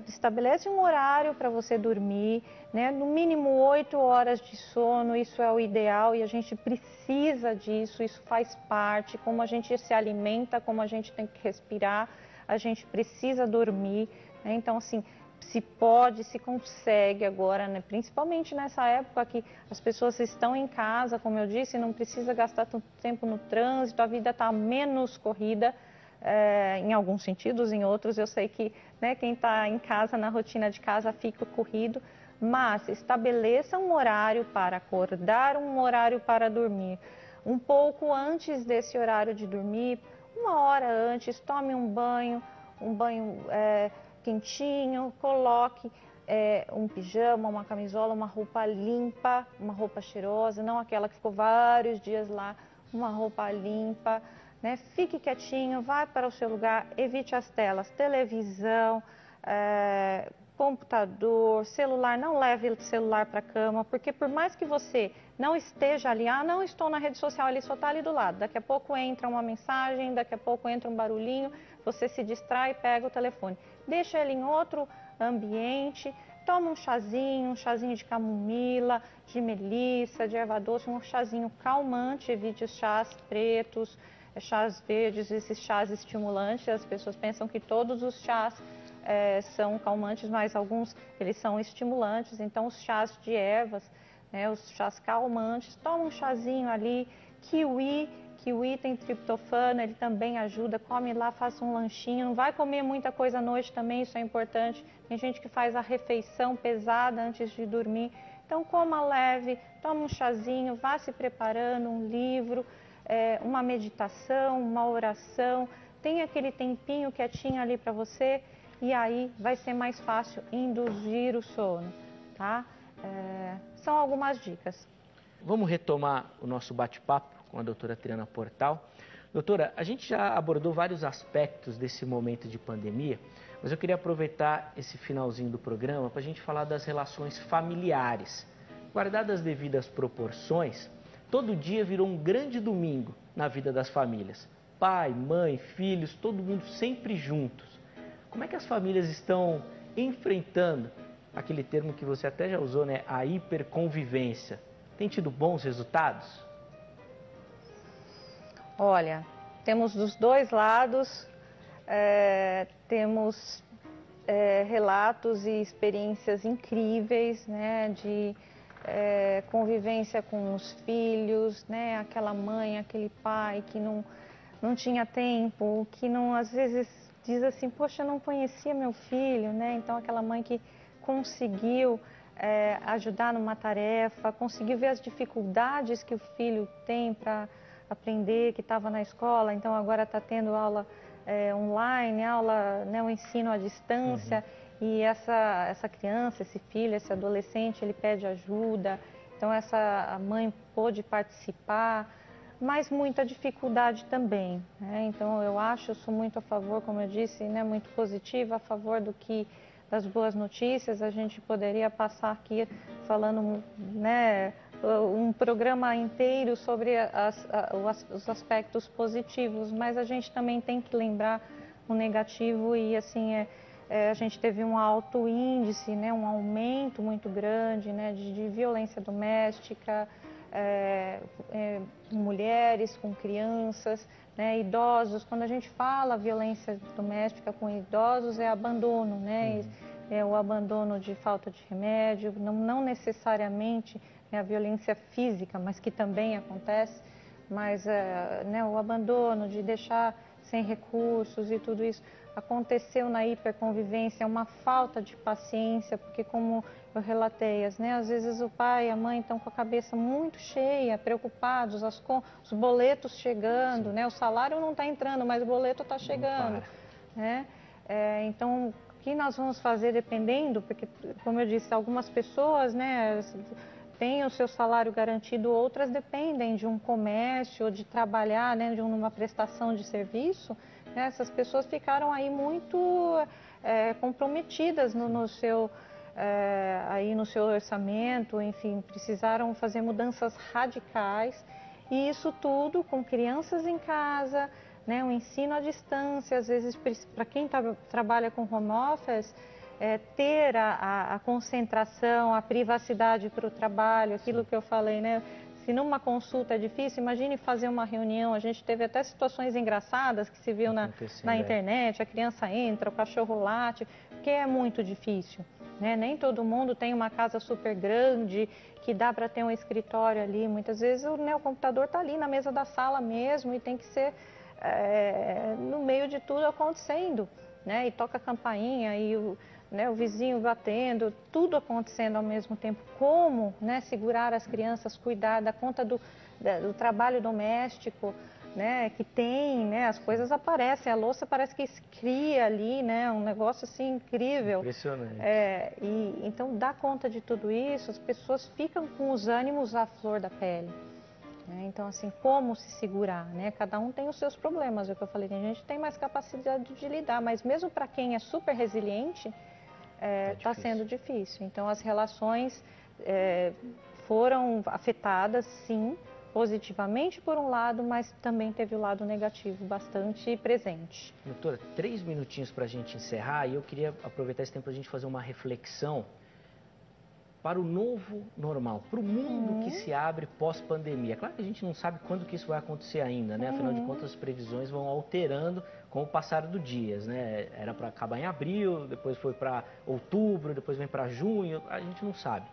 estabelece um horário para você dormir, né? No mínimo 8 horas de sono, isso é o ideal e a gente precisa disso, isso faz parte, como a gente se alimenta, como a gente tem que respirar, a gente precisa dormir, né? Então, assim, se pode, se consegue agora, né? Principalmente nessa época que as pessoas estão em casa, como eu disse, não precisa gastar tanto tempo no trânsito, a vida está menos corrida, em alguns sentidos, em outros eu sei que, né, quem está em casa, na rotina de casa, fica corrido, mas estabeleça um horário para acordar, um horário para dormir. Um pouco antes desse horário de dormir, 1 hora antes, tome um banho quentinho, coloque um pijama, uma camisola, uma roupa limpa, uma roupa cheirosa, não aquela que ficou vários dias lá, uma roupa limpa, né? Fique quietinho, vá para o seu lugar, evite as telas, televisão, computador, celular, não leve o celular para a cama, porque por mais que você não esteja ali, não estou na rede social, ele só está ali do lado, daqui a pouco entra uma mensagem, daqui a pouco entra um barulhinho, você se distrai e pega o telefone. Deixa ele em outro ambiente, toma um chazinho de camomila, de melissa, de erva doce, um chazinho calmante, evite os chás pretos, chás verdes, esses chás estimulantes. As pessoas pensam que todos os chás são calmantes, mas alguns eles são estimulantes. Então os chás de ervas, né, os chás calmantes, toma um chazinho ali, kiwi tem triptofano, ele também ajuda, come lá, faça um lanchinho, não vai comer muita coisa à noite também, isso é importante. Tem gente que faz a refeição pesada antes de dormir, então coma leve, toma um chazinho, vá se preparando, um livro, uma meditação, uma oração, tem aquele tempinho quietinho ali para você e aí vai ser mais fácil induzir o sono, tá? São algumas dicas. Vamos retomar o nosso bate-papo com a doutora Triana Portal. Doutora, a gente já abordou vários aspectos desse momento de pandemia, mas eu queria aproveitar esse finalzinho do programa para a gente falar das relações familiares. Guardadas as devidas proporções, todo dia virou um grande domingo na vida das famílias. Pai, mãe, filhos, todo mundo sempre juntos. Como é que as famílias estão enfrentando aquele termo que você até já usou, né? A hiperconvivência? Tem tido bons resultados? Olha, temos dos dois lados, temos relatos e experiências incríveis, né, de convivência com os filhos, né, aquela mãe, aquele pai que não tinha tempo, que não, às vezes diz assim, poxa, eu não conhecia meu filho, né? Então aquela mãe que conseguiu ajudar numa tarefa, conseguiu ver as dificuldades que o filho tem para aprender, que estava na escola, então agora está tendo aula online, aula, né, o ensino à distância, e essa criança, esse filho, esse adolescente, ele pede ajuda, então a mãe pôde participar, mas muita dificuldade também, né? Então eu sou muito a favor, como eu disse, né, muito positiva, a favor das boas notícias. A gente poderia passar aqui falando, né, um programa inteiro sobre os aspectos positivos, mas a gente também tem que lembrar o negativo e assim a gente teve um alto índice, né, um aumento muito grande, né, de violência doméstica, mulheres com crianças, né, idosos. Quando a gente fala violência doméstica com idosos, é abandono, né, é o abandono de falta de remédio, não necessariamente a violência física, mas que também acontece, mas né, o abandono de deixar sem recursos e tudo isso. Aconteceu na hiperconvivência, uma falta de paciência, porque como eu relatei, né, às vezes o pai e a mãe estão com a cabeça muito cheia, preocupados, os boletos chegando, né, o salário não está entrando, mas o boleto está chegando, né? Então, o que nós vamos fazer dependendo, porque como eu disse, algumas pessoas, né, têm o seu salário garantido, outras dependem de um comércio ou de trabalhar, né, de uma prestação de serviço. Essas pessoas ficaram aí muito comprometidas no seu orçamento, enfim, precisaram fazer mudanças radicais, e isso tudo com crianças em casa, né, o ensino à distância. Às vezes, para quem trabalha com home office, ter a concentração, a privacidade para o trabalho, aquilo que eu falei, né? Se numa consulta é difícil, imagine fazer uma reunião. A gente teve até situações engraçadas que se viu na internet, a criança entra, o cachorro late, porque é muito difícil, né? Nem todo mundo tem uma casa super grande, que dá para ter um escritório ali. Muitas vezes o computador está ali na mesa da sala mesmo e tem que ser no meio de tudo acontecendo, né? E toca a campainha e o vizinho batendo, tudo acontecendo ao mesmo tempo. Como, né, segurar as crianças, cuidar da conta do trabalho doméstico, né, que tem, né, as coisas aparecem, a louça parece que escria ali, né, um negócio assim incrível. Impressionante. E então, dá conta de tudo isso, as pessoas ficam com os ânimos à flor da pele. Então, assim, como se segurar, né? Cada um tem os seus problemas, é o que eu falei, a gente tem mais capacidade de lidar, mas mesmo para quem é super resiliente, está sendo difícil. Então, as relações foram afetadas, sim, positivamente por um lado, mas também teve o lado negativo bastante presente. Doutora, 3 minutinhos para a gente encerrar, e eu queria aproveitar esse tempo para a gente fazer uma reflexão para o novo normal, para o mundo que se abre pós-pandemia. Claro que a gente não sabe quando que isso vai acontecer ainda, né? Afinal de contas, as previsões vão alterando com o passar dos dias, né? Era para acabar em abril, depois foi para outubro, depois vem para junho, a gente não sabe.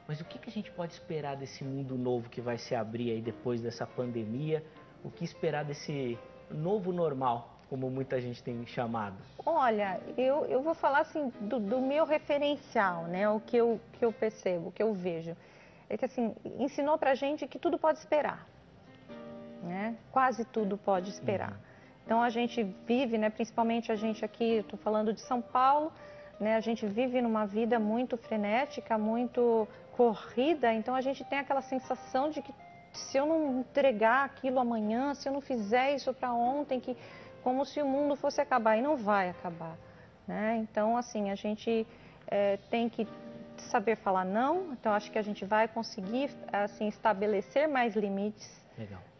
Mas o que a gente pode esperar desse mundo novo que vai se abrir aí depois dessa pandemia? O que esperar desse novo normal, como muita gente tem chamado? Olha, eu vou falar assim do meu referencial, né? O que eu percebo, o que eu vejo. É que assim, ensinou pra gente que tudo pode esperar, né? Quase tudo pode esperar. Então a gente vive, né? Principalmente a gente aqui, eu estou falando de São Paulo, né? A gente vive numa vida muito frenética, muito corrida, então a gente tem aquela sensação de que se eu não entregar aquilo amanhã, se eu não fizer isso para ontem, como se o mundo fosse acabar, e não vai acabar, né? Então, assim, a gente tem que saber falar não. Então, acho que a gente vai conseguir, assim, estabelecer mais limites,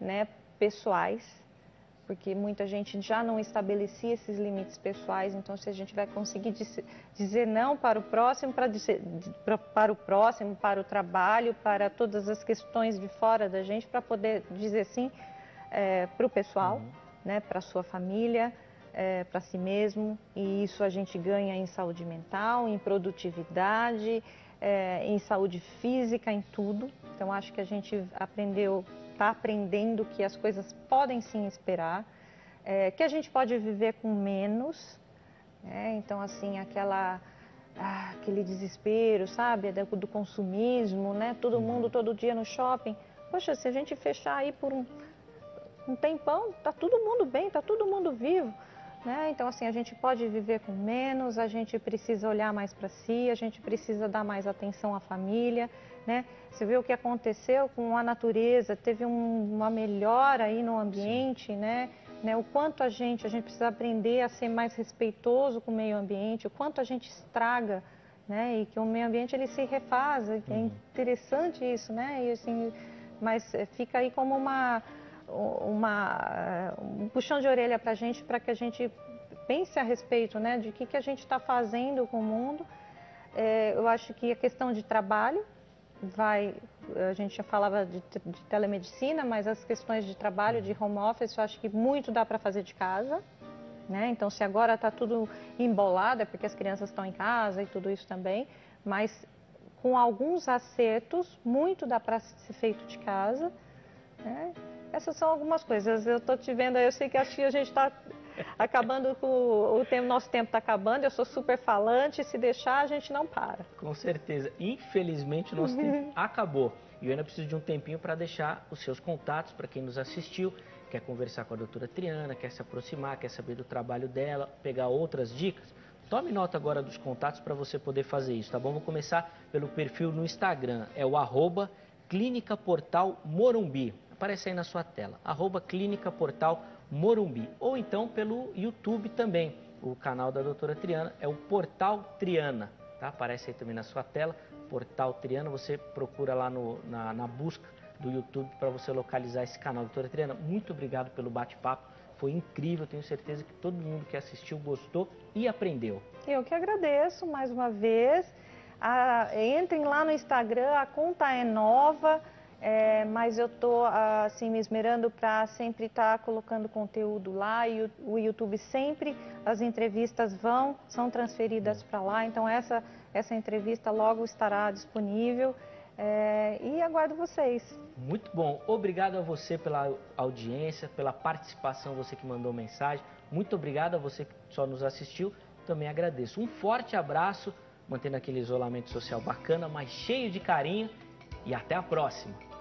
né, pessoais, porque muita gente já não estabelecia esses limites pessoais. Então, se a gente vai conseguir dizer não para o próximo, para o trabalho, para todas as questões de fora da gente, para poder dizer sim para o pessoal, né, para a sua família, para si mesmo, e isso a gente ganha em saúde mental, em produtividade, em saúde física, em tudo. Então acho que a gente está aprendendo que as coisas podem sim esperar, que a gente pode viver com menos, então assim, aquele desespero, sabe, do consumismo, né? Todo mundo todo dia no shopping. Poxa, se a gente fechar aí por um tempão, tá todo mundo bem, tá todo mundo vivo, né? Então assim, a gente pode viver com menos, a gente precisa olhar mais para si, a gente precisa dar mais atenção à família, né? Você vê o que aconteceu com a natureza, teve uma melhora aí no ambiente, né? O quanto a gente precisa aprender a ser mais respeitoso com o meio ambiente, o quanto a gente estraga, né? E que o meio ambiente ele se refaz, é interessante isso, né? E, assim, mas fica aí como um puxão de orelha para que a gente pense a respeito, né? De que a gente está fazendo com o mundo. Eu acho que a questão de trabalho a gente já falava de telemedicina, mas as questões de trabalho, de home office, eu acho que muito dá para fazer de casa, né? Então, se agora está tudo embolado, é porque as crianças estão em casa e tudo isso também, mas com alguns acertos, muito dá para ser feito de casa, né? Essas são algumas coisas. Eu estou te vendo, eu sei que acho que a gente está acabando com o tempo, nosso tempo está acabando, eu sou super falante, se deixar a gente não para. Com certeza. Infelizmente o nosso tempo acabou. E eu ainda preciso de um tempinho para deixar os seus contatos para quem nos assistiu, quer conversar com a doutora Triana, quer se aproximar, quer saber do trabalho dela, pegar outras dicas. Tome nota agora dos contatos para você poder fazer isso, tá bom? Vou começar pelo perfil no Instagram, é o @Clínica Portal Morumbi. Aparece aí na sua tela, @Clínica Portal Morumbi, ou então pelo YouTube também. O canal da doutora Triana é o Portal Triana, tá? Aparece aí também na sua tela, Portal Triana, você procura lá na busca do YouTube para você localizar esse canal. Doutora Triana, muito obrigado pelo bate-papo, foi incrível, tenho certeza que todo mundo que assistiu gostou e aprendeu. Eu que agradeço mais uma vez, entrem lá no Instagram, a conta é nova, mas eu estou assim, me esmerando para sempre estar colocando conteúdo lá, e o YouTube sempre, as entrevistas são transferidas para lá, então essa entrevista logo estará disponível, e aguardo vocês. Muito bom, obrigado a você pela audiência, pela participação, você que mandou mensagem, muito obrigado a você que só nos assistiu, também agradeço. Um forte abraço, mantendo aquele isolamento social bacana, mas cheio de carinho, e até a próxima!